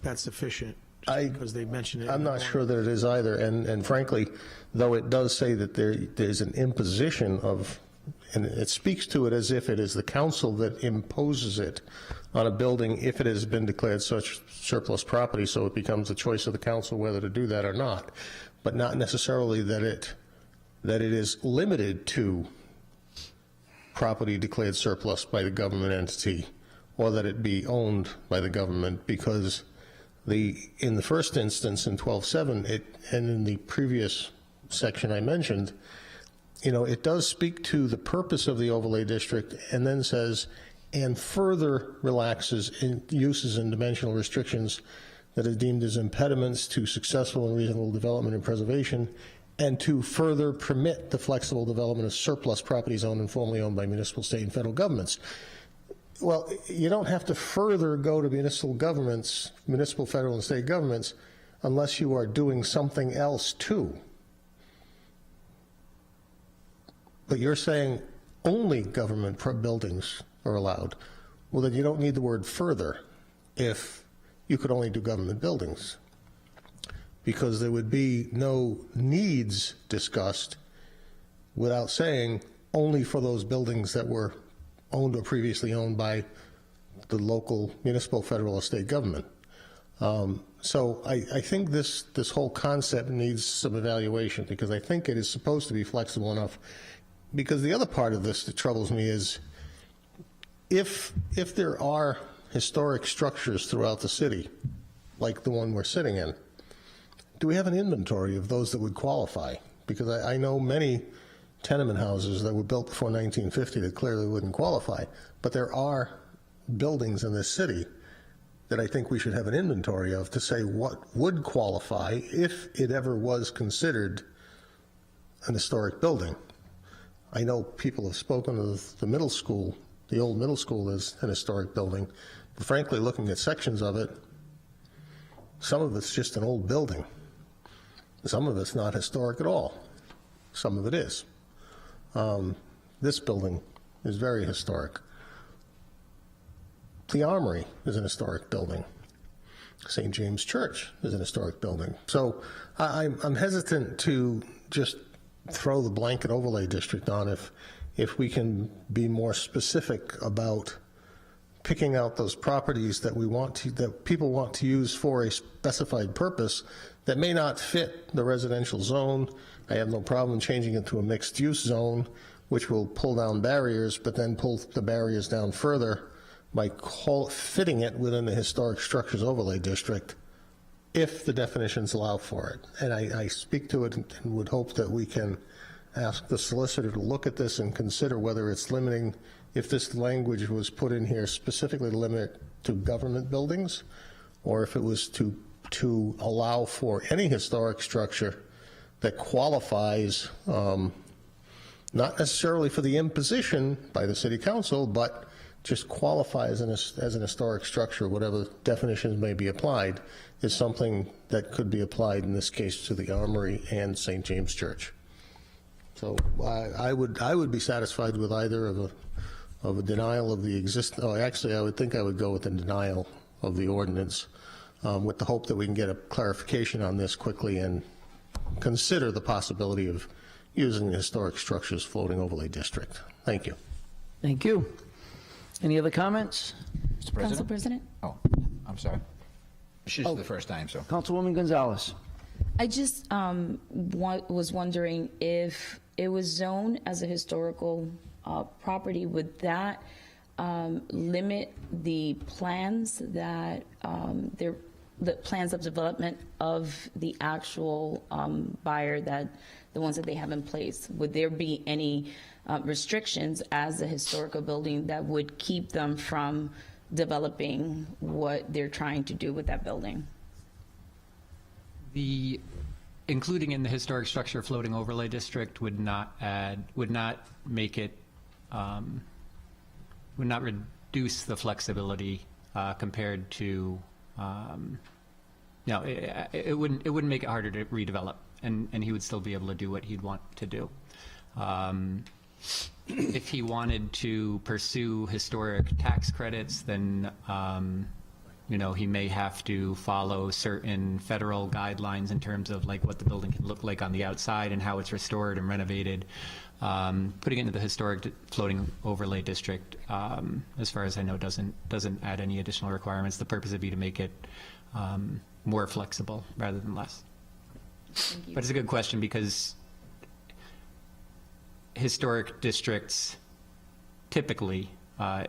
that's sufficient, just because they mentioned it. I'm not sure that it is either, and frankly, though it does say that there's an imposition of, and it speaks to it as if it is the council that imposes it on a building if it has been declared such surplus property, so it becomes the choice of the council whether to do that or not, but not necessarily that it is limited to property declared surplus by the government entity, or that it be owned by the government, because in the first instance in 12.7, and in the previous section I mentioned, it does speak to the purpose of the overlay district, and then says, and further relaxes in uses and dimensional restrictions that are deemed as impediments to successful and reasonable development and preservation, and to further permit the flexible development of surplus properties owned and formerly owned by municipal, state, and federal governments. Well, you don't have to further go to municipal governments, municipal, federal, and state governments, unless you are doing something else too. But you're saying only government buildings are allowed. Well, then you don't need the word further if you could only do government buildings, because there would be no needs discussed without saying only for those buildings that were owned or previously owned by the local, municipal, federal, or state government. So I think this whole concept needs some evaluation, because I think it is supposed to be flexible enough. Because the other part of this that troubles me is if there are historic structures throughout the city, like the one we're sitting in, do we have an inventory of those that would qualify? Because I know many tenement houses that were built before 1950 that clearly wouldn't qualify, but there are buildings in this city that I think we should have an inventory of to say what would qualify if it ever was considered an historic building. I know people have spoken of the middle school, the old middle school, as an historic building, but frankly, looking at sections of it, some of it's just an old building. Some of it's not historic at all. Some of it is. This building is very historic. The Armory is an historic building. St. James Church is an historic building. So I'm hesitant to just throw the blanket overlay district on if we can be more specific about picking out those properties that that people want to use for a specified purpose that may not fit the residential zone. I have no problem changing it to a mixed-use zone, which will pull down barriers, but then pull the barriers down further by fitting it within the historic structures overlay district, if the definitions allow for it. And I speak to it and would hope that we can ask the solicitor to look at this and consider whether it's limiting, if this language was put in here specifically to limit to government buildings, or if it was to allow for any historic structure that qualifies, not necessarily for the imposition by the city council, but just qualifies as an historic structure, whatever definitions may be applied, is something that could be applied in this case to the Armory and St. James Church. So I would be satisfied with either of a denial of the existing. Oh, actually, I would think I would go with a denial of the ordinance, with the hope that we can get a clarification on this quickly and consider the possibility of using the historic structures floating overlay district. Thank you. Thank you. Any other comments? Mr. President? Council President? Oh, I'm sorry. This is the first time, so. Councilwoman Gonzalez. I just was wondering if it was zoned as a historical property, would that limit the plans that the plans of development of the actual buyer, that the ones that they have in place? Would there be any restrictions as a historical building that would keep them from developing what they're trying to do with that building? The including in the historic structure floating overlay district would not make it, would not reduce the flexibility compared to, it wouldn't make it harder to redevelop, and he would still be able to do what he'd want to do. If he wanted to pursue historic tax credits, then he may have to follow certain federal guidelines in terms of like what the building can look like on the outside and how it's restored and renovated. Putting it into the historic floating overlay district, as far as I know, doesn't add any additional requirements. The purpose would be to make it more flexible rather than less. But it's a good question, because historic districts typically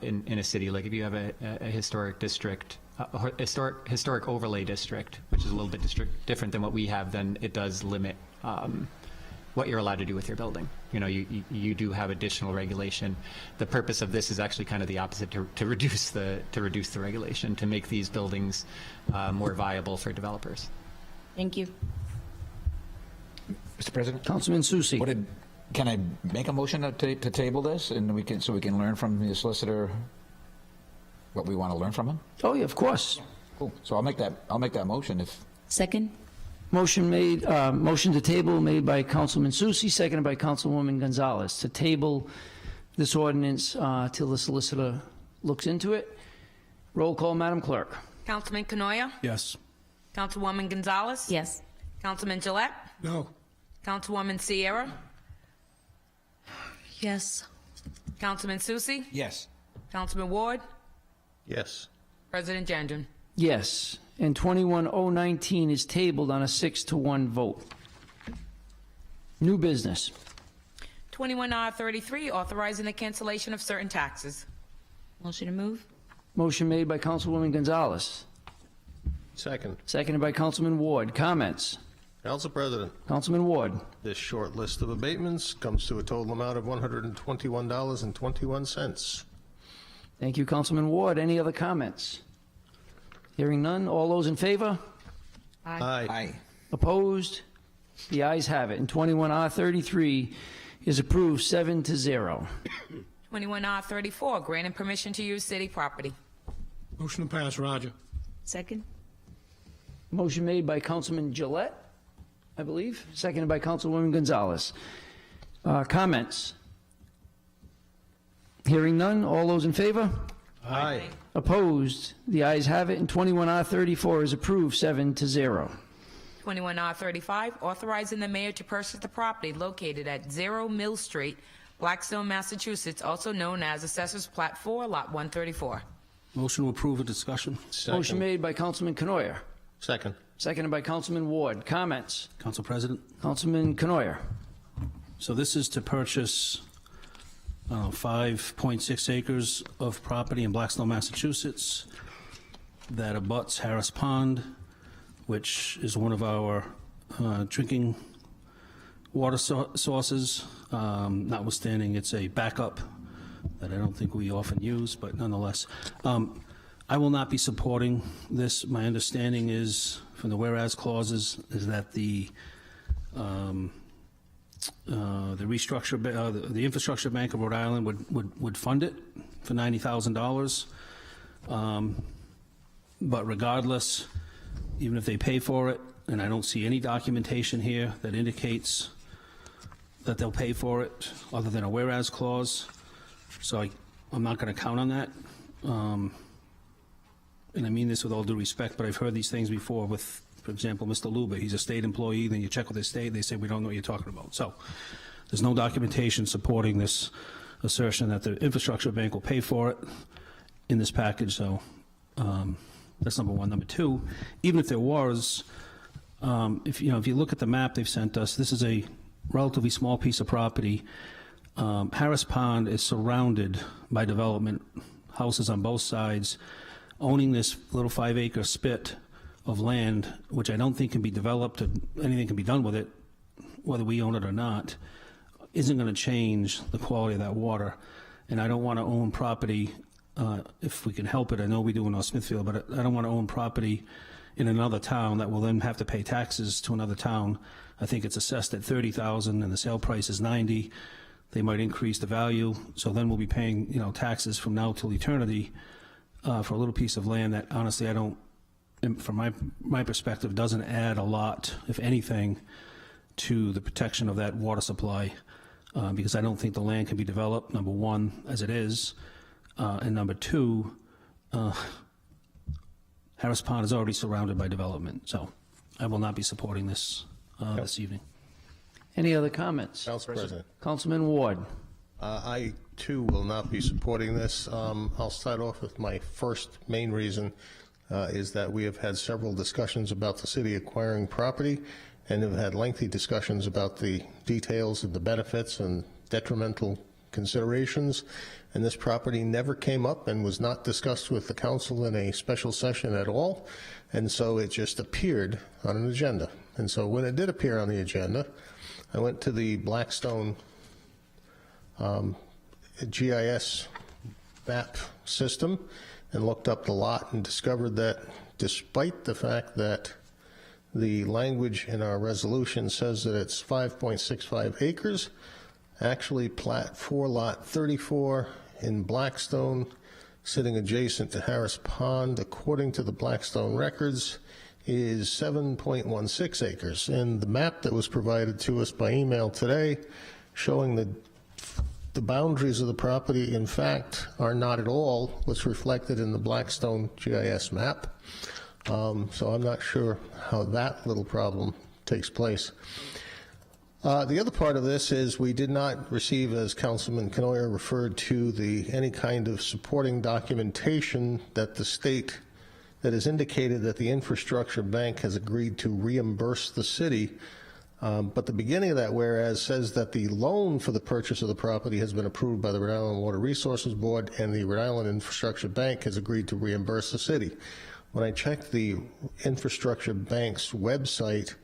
in a city, like if you have a historic district, a historic overlay district, which is a little bit different than what we have, then it does limit what you're allowed to do with your building. You do have additional regulation. The purpose of this is actually kind of the opposite, to reduce the regulation, to make these buildings more viable for developers. Thank you. Mr. President? Councilman Susi. Can I make a motion to table this, and we can learn from the solicitor what we want to learn from him? Oh, yeah, of course. Cool. So I'll make that motion if. Second? Motion to table made by Councilman Susi, seconded by Councilwoman Gonzalez, to table this ordinance till the solicitor looks into it. Roll call, Madam Clerk. Councilman Canoia? Yes. Councilwoman Gonzalez? Yes. Councilman Gillette? No. Councilwoman Sierra? Yes. Councilman Susi? Yes. Councilman Ward? Yes. President Gendron? Yes, and 21019 is tabled on a 6-1 vote. New business. 21R33, authorizing the cancellation of certain taxes. Motion to move? Motion made by Councilwoman Gonzalez, Second. seconded by Councilman Ward. Comments? Council President, Councilman Ward. this short list of abatements comes to a total amount of $121.21. Thank you, Councilman Ward. Any other comments? Hearing none. All those in favor? Aye. Opposed? The ayes have it. And 21R33 is approved 7-0. 21R34, granting permission to use city property. Motion to pass, Roger. Second? Motion made by Councilman Gillette, I believe, seconded by Councilwoman Gonzalez. Comments? Hearing none. All those in favor? Aye. Opposed? The ayes have it. And 21R34 is approved 7-0. 21R35, authorizing the mayor to purchase the property located at 0 Mill Street, Blackstone, Massachusetts, also known as Assessors Plat 4, Lot 134. Motion to approve a discussion. Motion made by Councilman Canoia, Second. seconded by Councilman Ward. Comments? Council President? Councilman Canoia. So this is to purchase 5.6 acres of property in Blackstone, Massachusetts, that abuts Harris Pond, which is one of our drinking water sources, notwithstanding it's a backup that I don't think we often use, but nonetheless. I will not be supporting this. My understanding is, from the whereas clauses, is that the Infrastructure Bank of Rhode Island would fund it for $90,000. But regardless, even if they pay for it, and I don't see any documentation here that indicates that they'll pay for it other than a whereas clause, so I'm not going to count on that. And I mean this with all due respect, but I've heard these things before with, for example, Mr. Luba. He's a state employee, then you check with the state, they say, we don't know what you're talking about. So there's no documentation supporting this assertion that the infrastructure bank will pay for it in this package, so that's number one. Number two, even if there was, if you look at the map they've sent us, this is a relatively small piece of property. Harris Pond is surrounded by development, houses on both sides. Owning this little 5-acre spit of land, which I don't think can be developed, or anything can be done with it, whether we own it or not, isn't going to change the quality of that water. And I don't want to own property, if we can help it. I know we do in North Smithfield, but I don't want to own property in another town that will then have to pay taxes to another town. I think it's assessed at $30,000 and the sale price is $90,000. They might increase the value, so then we'll be paying, taxes from now till eternity for a little piece of land that honestly I don't, from my perspective, doesn't add a lot, if anything, to the protection of that water supply, because I don't think the land can be developed, number one, as it is, and number two, Harris Pond is already surrounded by development, so I will not be supporting this this evening. Any other comments? Council President. Councilman Ward. I, too, will not be supporting this. I'll start off with my first main reason is that we have had several discussions about the city acquiring property and have had lengthy discussions about the details of the benefits and detrimental considerations, and this property never came up and was not discussed with the council in a special session at all, and so it just appeared on an agenda. And so when it did appear on the agenda, I went to the Blackstone GIS map system and looked up the lot and discovered that despite the fact that the language in our resolution says that it's 5.65 acres, actually Plat 4 Lot 34 in Blackstone, sitting adjacent to Harris Pond, according to the Blackstone records, is 7.16 acres. And the map that was provided to us by email today showing the boundaries of the property, in fact, are not at all what's reflected in the Blackstone GIS map. So I'm not sure how that little problem takes place. The other part of this is we did not receive, as Councilman Canoyer referred to, any kind of supporting documentation that the state that has indicated that the infrastructure bank has agreed to reimburse the city. But the beginning of that whereas says that the loan for the purchase of the property has been approved by the Rhode Island Water Resources Board and the Rhode Island Infrastructure Bank has agreed to reimburse the city. When I checked the infrastructure bank's website,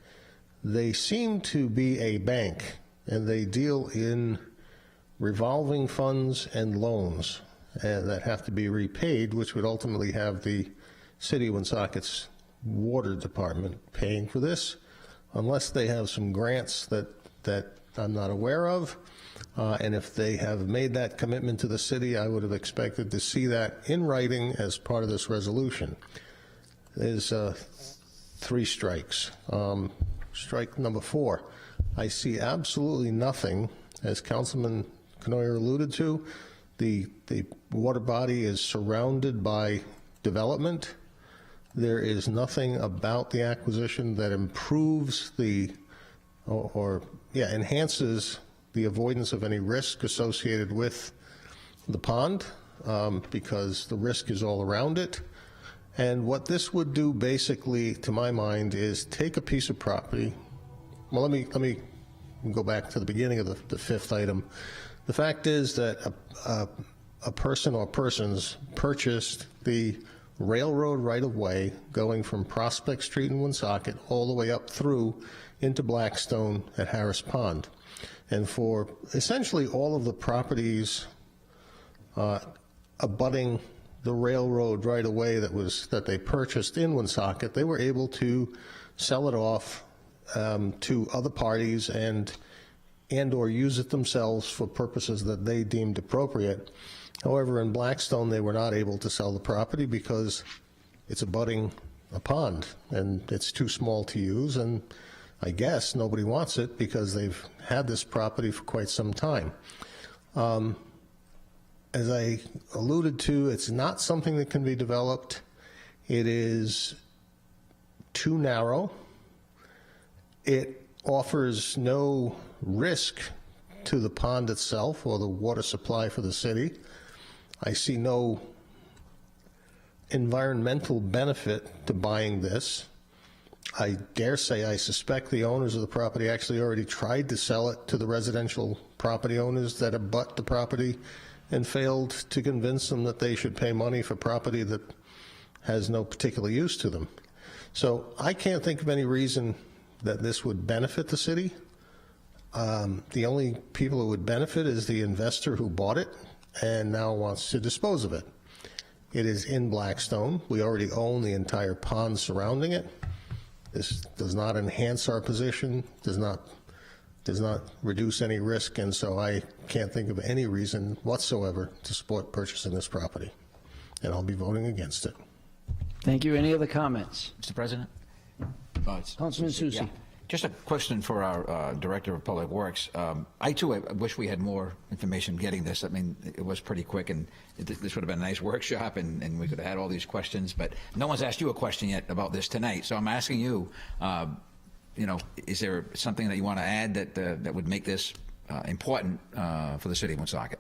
they seem to be a bank and they deal in revolving funds and loans that have to be repaid, which would ultimately have the City of Woonsocket's water department paying for this, unless they have some grants that I'm not aware of. And if they have made that commitment to the city, I would have expected to see that in writing as part of this resolution. There's 3 strikes. Strike number 4, I see absolutely nothing, as Councilman Canoyer alluded to. The water body is surrounded by development. There is nothing about the acquisition that improves enhances the avoidance of any risk associated with the pond, because the risk is all around it. And what this would do, basically, to my mind, is take a piece of property. Well, let me go back to the beginning of the 5th item. The fact is that a person or persons purchased the railroad right-of-way going from Prospect Street in Woonsocket all the way up through into Blackstone at Harris Pond. And for essentially all of the properties abutting the railroad right-of-way that they purchased in Woonsocket, they were able to sell it off to other parties and or use it themselves for purposes that they deemed appropriate. However, in Blackstone, they were not able to sell the property because it's abutting a pond and it's too small to use, and I guess nobody wants it because they've had this property for quite some time. As I alluded to, it's not something that can be developed. It is too narrow. It offers no risk to the pond itself or the water supply for the city. I see no environmental benefit to buying this. I dare say I suspect the owners of the property actually already tried to sell it to the residential property owners that abut the property and failed to convince them that they should pay money for property that has no particular use to them. So I can't think of any reason that this would benefit the city. The only people who would benefit is the investor who bought it and now wants to dispose of it. It is in Blackstone. We already own the entire pond surrounding it. This does not enhance our position, does not reduce any risk, and so I can't think of any reason whatsoever to support purchasing this property, and I'll be voting against it. Thank you. Any other comments? Mr. President? Councilman Susi. Yeah. Just a question for our Director of Public Works. I wish we had more information getting this. I mean, it was pretty quick, and this would have been a nice workshop, and we could have had all these questions, but no one's asked you a question yet about this tonight. So I'm asking you, is there something that you want to add that would make this important for the city of Woonsocket?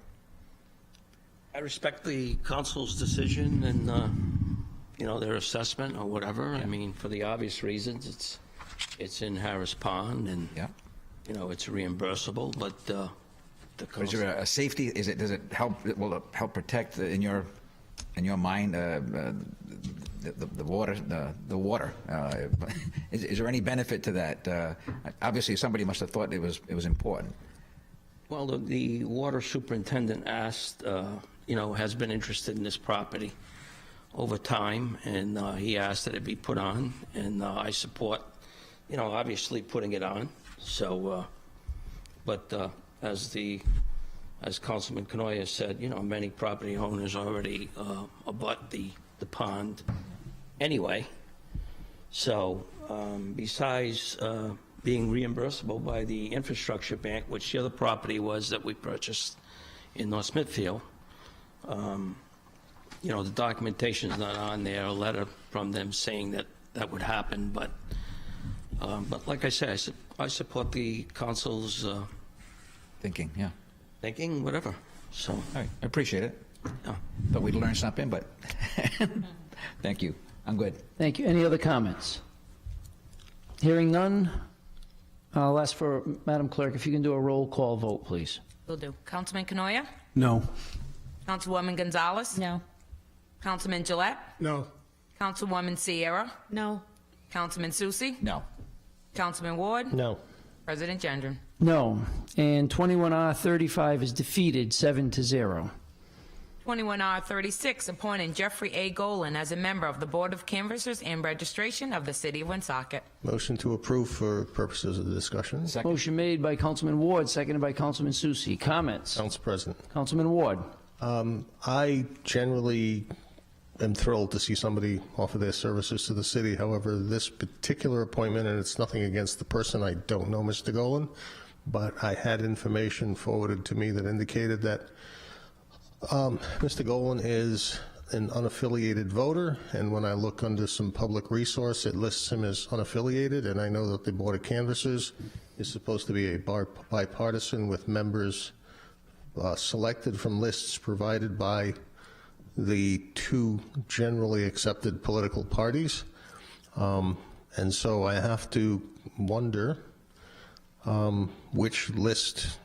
I respect the council's decision and, their assessment or whatever. Yeah. I mean, for the obvious reasons, it's in Harris Pond, and it's reimbursable. But is there a safety? Does it help? Will it help protect in your mind the water? The water. Is there any benefit to that? Obviously, somebody must have thought it was important. Well, the water superintendent asked, has been interested in this property over time, and he asked that it be put on, and I support, obviously putting it on. So, but as Councilman Canoia said, many property owners already abut the pond anyway. So, besides being reimbursable by the infrastructure bank, which the other property was that we purchased in North Smithfield, the documentation's not on there, a letter from them saying that would happen, but like I said, I support the council's thinking, whatever. So, all right, I appreciate it. Yeah. Thought we'd learn something, but thank you. I'm good. Thank you. Any other comments? Hearing none, I'll ask for, Madam Clerk, if you can do a roll call vote, please. Will do. Councilman Canoia? No. Councilwoman Gonzalez? No. Councilman Gillette? No. Councilwoman Sierra? No. Councilman Susi? No. Councilman Ward? No. President Gendron? No. And 21R35 is defeated 7-0. 21R36, appointing Jeffrey A. Golan as a member of the Board of Canvassers and Registration of the City of Woonsocket. Motion to approve for purposes of the discussion. Second. Motion made by Councilman Ward, seconded by Councilman Susi. Comments? Council President. Councilman Ward. I generally am thrilled to see somebody offer their services to the city. However, this particular appointment, and it's nothing against the person, I don't know Mr. Golan, but I had information forwarded to me that indicated that Mr. Golan is an unaffiliated voter, and when I look under some public resource, it lists him as unaffiliated, and I know that the Board of Canvassers is supposed to be a bipartisan with members selected from lists provided by the two generally accepted political parties. And so I have to wonder which list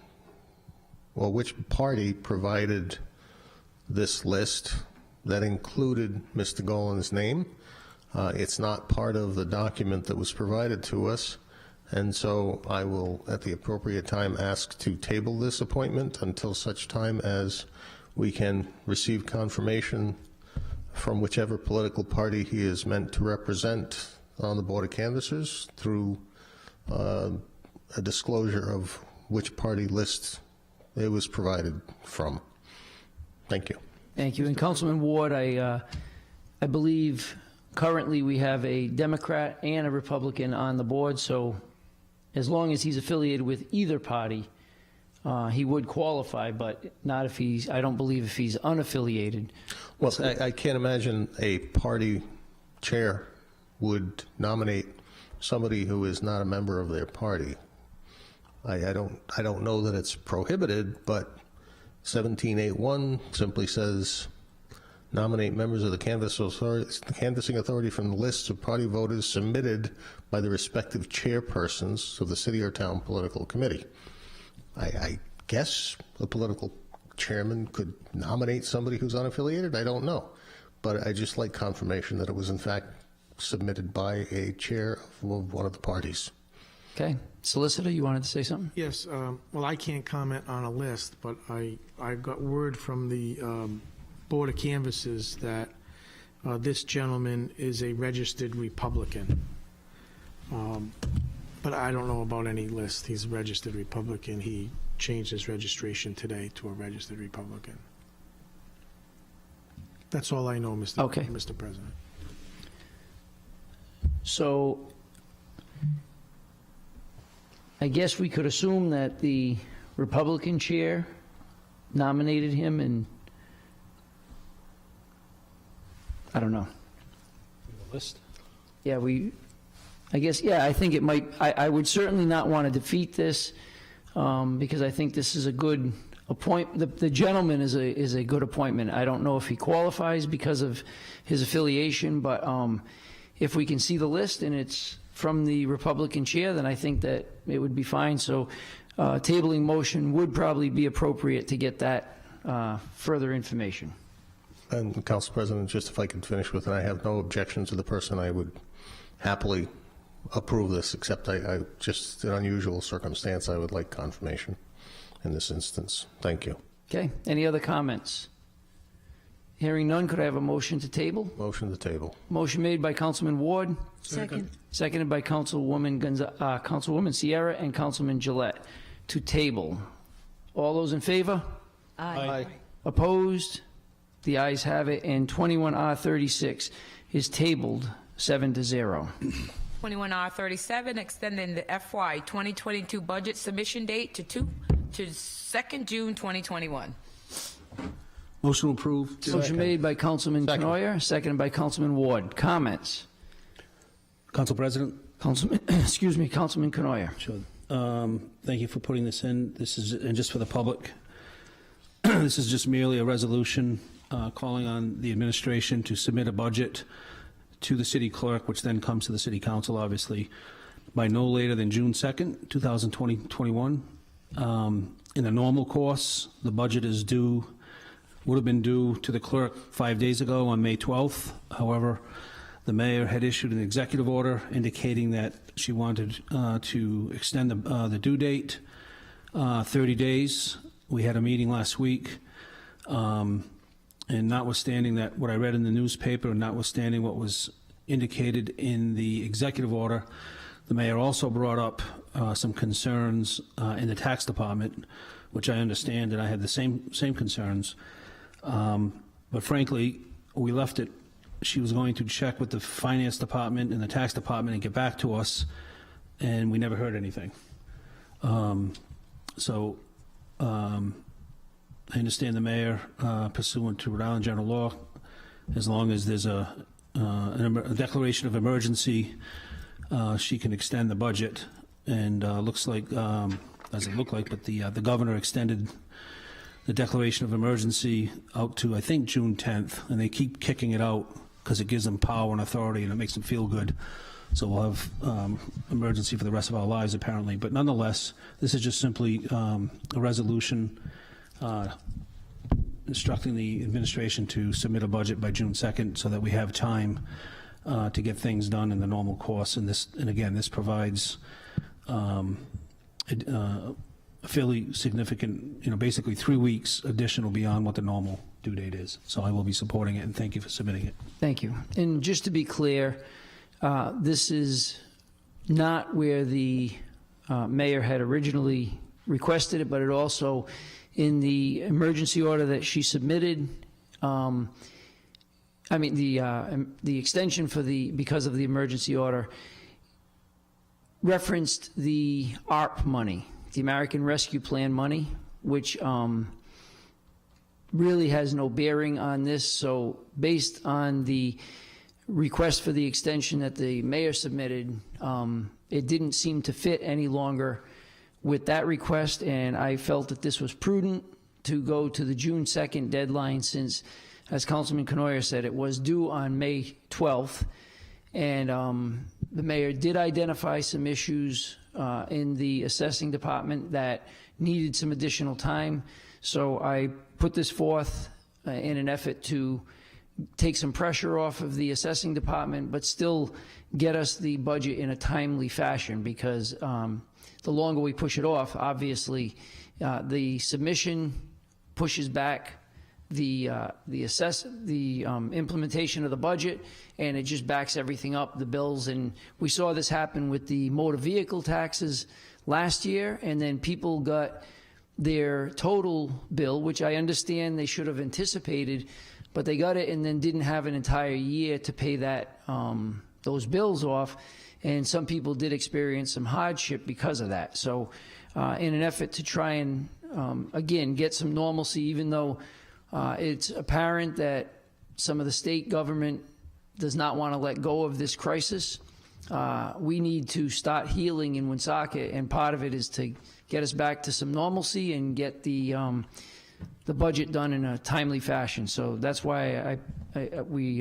or which party provided this list that included Mr. Golan's name. It's not part of the document that was provided to us. And so I will, at the appropriate time, ask to table this appointment until such time as we can receive confirmation from whichever political party he is meant to represent on the Board of Canvassers through a disclosure of which party list it was provided from. Thank you. Thank you. And Councilman Ward, I believe currently we have a Democrat and a Republican on the board, so as long as he's affiliated with either party, he would qualify, but not if he's, I don't believe if he's unaffiliated. Well, I can't imagine a party chair would nominate somebody who is not a member of their party. I don't know that it's prohibited, but 1781 simply says nominate members of the canvassing authority from the lists of party voters submitted by the respective chairpersons of the city or town political committee. I guess the political chairman could nominate somebody who's unaffiliated. I don't know, but I just like confirmation that it was in fact submitted by a chair of one of the parties. Okay. Solicitor, you wanted to say something? Yes, well, I can't comment on a list, but I got word from the Board of Canvassers that this gentleman is a registered Republican. But I don't know about any list. He's a registered Republican. He changed his registration today to a registered Republican. That's all I know, Mr. President. So I guess we could assume that the Republican chair nominated him, and I don't know. List? Yeah, I think it might, I would certainly not want to defeat this, because I think this is a good appointment. The gentleman is a good appointment. I don't know if he qualifies because of his affiliation, but if we can see the list and it's from the Republican chair, then I think that it would be fine. So tabling motion would probably be appropriate to get that further information. And Council President, just if I could finish with, and I have no objection to the person, I would happily approve this, except I just, in unusual circumstance, I would like confirmation in this instance. Thank you. Okay, any other comments? Hearing none, could I have a motion to table? Motion to table. Motion made by Councilman Ward. Second. Seconded by Councilwoman Sierra and Councilman Gillette to table. All those in favor? Aye. Opposed? The ayes have it, and 21R36 is tabled 7-0. 21R37, extending the FY 2022 budget submission date to 2nd June 2021. Motion approved. Motion made by Councilman Canoyer, seconded by Councilman Ward. Comments? Council President? Councilman Canoyer. Sure. Thank you for putting this in. This is, and just for the public, this is just merely a resolution calling on the administration to submit a budget to the city clerk, which then comes to the city council, obviously, by no later than June 2nd, 2021. In a normal course, the budget is due, would have been due to the clerk 5 days ago on May 12th. However, the mayor had issued an executive order indicating that she wanted to extend the due date 30 days. We had a meeting last week, and notwithstanding that what I read in the newspaper, and notwithstanding what was indicated in the executive order, the mayor also brought up some concerns in the tax department, which I understand, and I had the same concerns. But frankly, we left it. She was going to check with the finance department and the tax department and get back to us, and we never heard anything. I understand the mayor, pursuant to Rhode Island general law, as long as there's a declaration of emergency, she can extend the budget. And looks like, doesn't look like, but the governor extended the declaration of emergency out to, I think, June 10th, and they keep kicking it out because it gives them power and authority and it makes them feel good. So we'll have emergency for the rest of our lives, apparently. But nonetheless, this is just simply a resolution instructing the administration to submit a budget by June 2nd so that we have time to get things done in the normal course. And again, this provides a fairly significant, basically 3 weeks additional beyond what the normal due date is. So I will be supporting it, and thank you for submitting it. Thank you. And just to be clear, this is not where the mayor had originally requested it, but it also, in the emergency order that she submitted, the extension because of the emergency order referenced the ARP money, the American Rescue Plan money, which really has no bearing on this. So based on the request for the extension that the mayor submitted, it didn't seem to fit any longer with that request, and I felt that this was prudent to go to the June 2nd deadline, since, as Councilman Canoyer said, it was due on May 12th, and the mayor did identify some issues in the assessing department that needed some additional time. So I put this forth in an effort to take some pressure off of the assessing department, but still get us the budget in a timely fashion, because the longer we push it off, obviously, the submission pushes back the implementation of the budget, and it just backs everything up, the bills. And we saw this happen with the motor vehicle taxes last year, and then people got their total bill, which I understand they should have anticipated, but they got it and then didn't have an entire year to pay that those bills off, and some people did experience some hardship because of that. So in an effort to try and, again, get some normalcy, even though it's apparent that some of the state government does not want to let go of this crisis, we need to start healing in Woonsocket, and part of it is to get us back to some normalcy and get the budget done in a timely fashion. So that's why we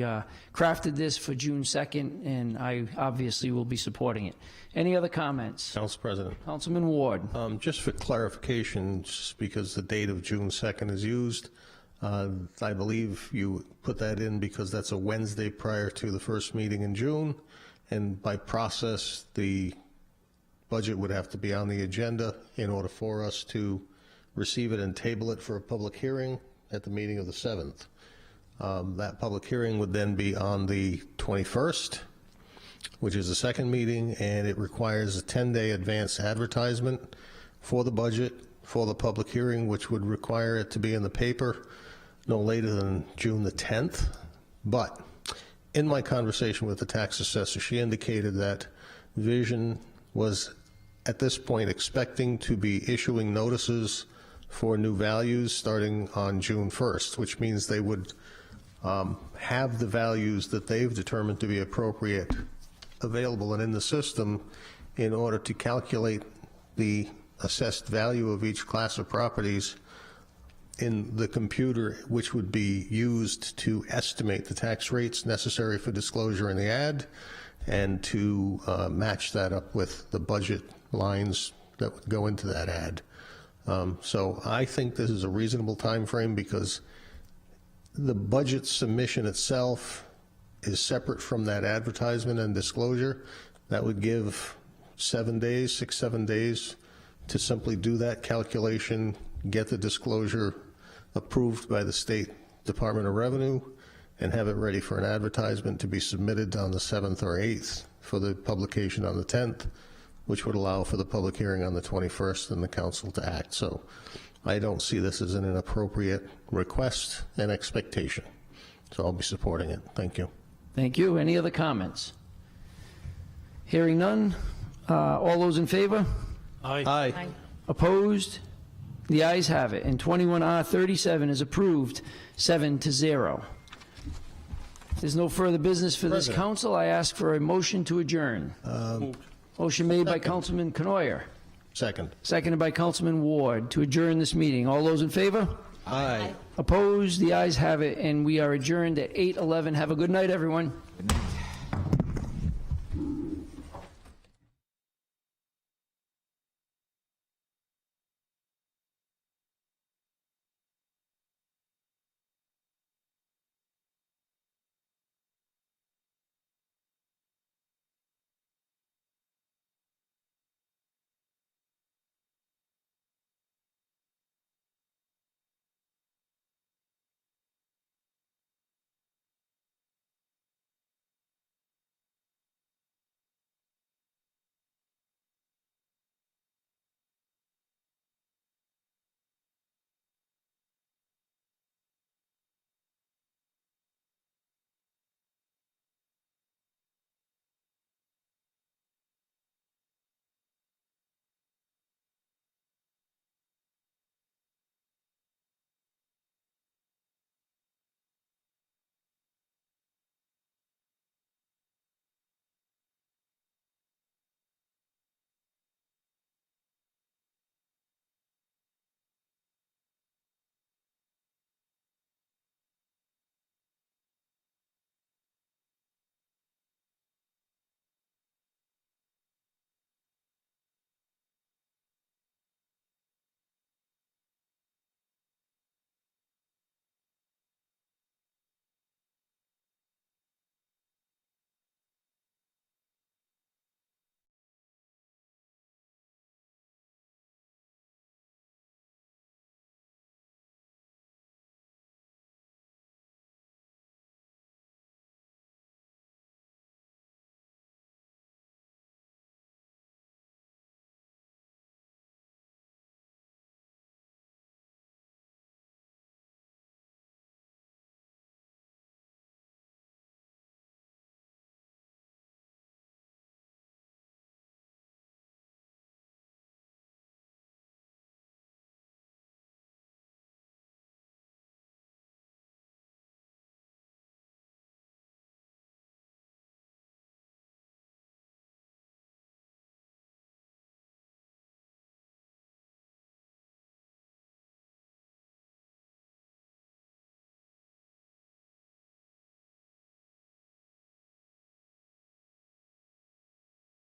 crafted this for June 2nd, and I obviously will be supporting it. Any other comments? Council President. Councilman Ward. Just for clarification, just because the date of June 2nd is used, I believe you put that in because that's a Wednesday prior to the first meeting in June, and by process, the budget would have to be on the agenda in order for us to receive it and table it for a public hearing at the meeting of the 7th. That public hearing would then be on the 21st, which is the second meeting, and it requires a 10-day advance advertisement for the budget, for the public hearing, which would require it to be in the paper no later than June the 10th. But in my conversation with the tax assessor, she indicated that Vision was at this point expecting to be issuing notices for new values starting on June 1st, which means they would have the values that they've determined to be appropriate available and in the system in order to calculate the assessed value of each class of properties in the computer, which would be used to estimate the tax rates necessary for disclosure in the ad and to match that up with the budget lines that would go into that ad. So I think this is a reasonable time frame because the budget submission itself is separate from that advertisement and disclosure. That would give 7 days, 6-7 days to simply do that calculation, get the disclosure approved by the State Department of Revenue, and have it ready for an advertisement to be submitted on the 7th or 8th for the publication on the 10th, which would allow for the public hearing on the 21st and the council to act. So I don't see this as an inappropriate request and expectation. So I'll be supporting it. Thank you. Thank you. Any other comments? Hearing none. All those in favor? Aye. Aye. Opposed? The ayes have it, and 21R37 is approved 7-0. There's no further business for this President. council. I ask for a motion to adjourn. Motion made by Councilman Canoyer, Second. seconded by Councilman Ward to adjourn this meeting. All those in favor? Aye. Opposed? The ayes have it, and we are adjourned at 8:11. Have a good night, everyone. Good night.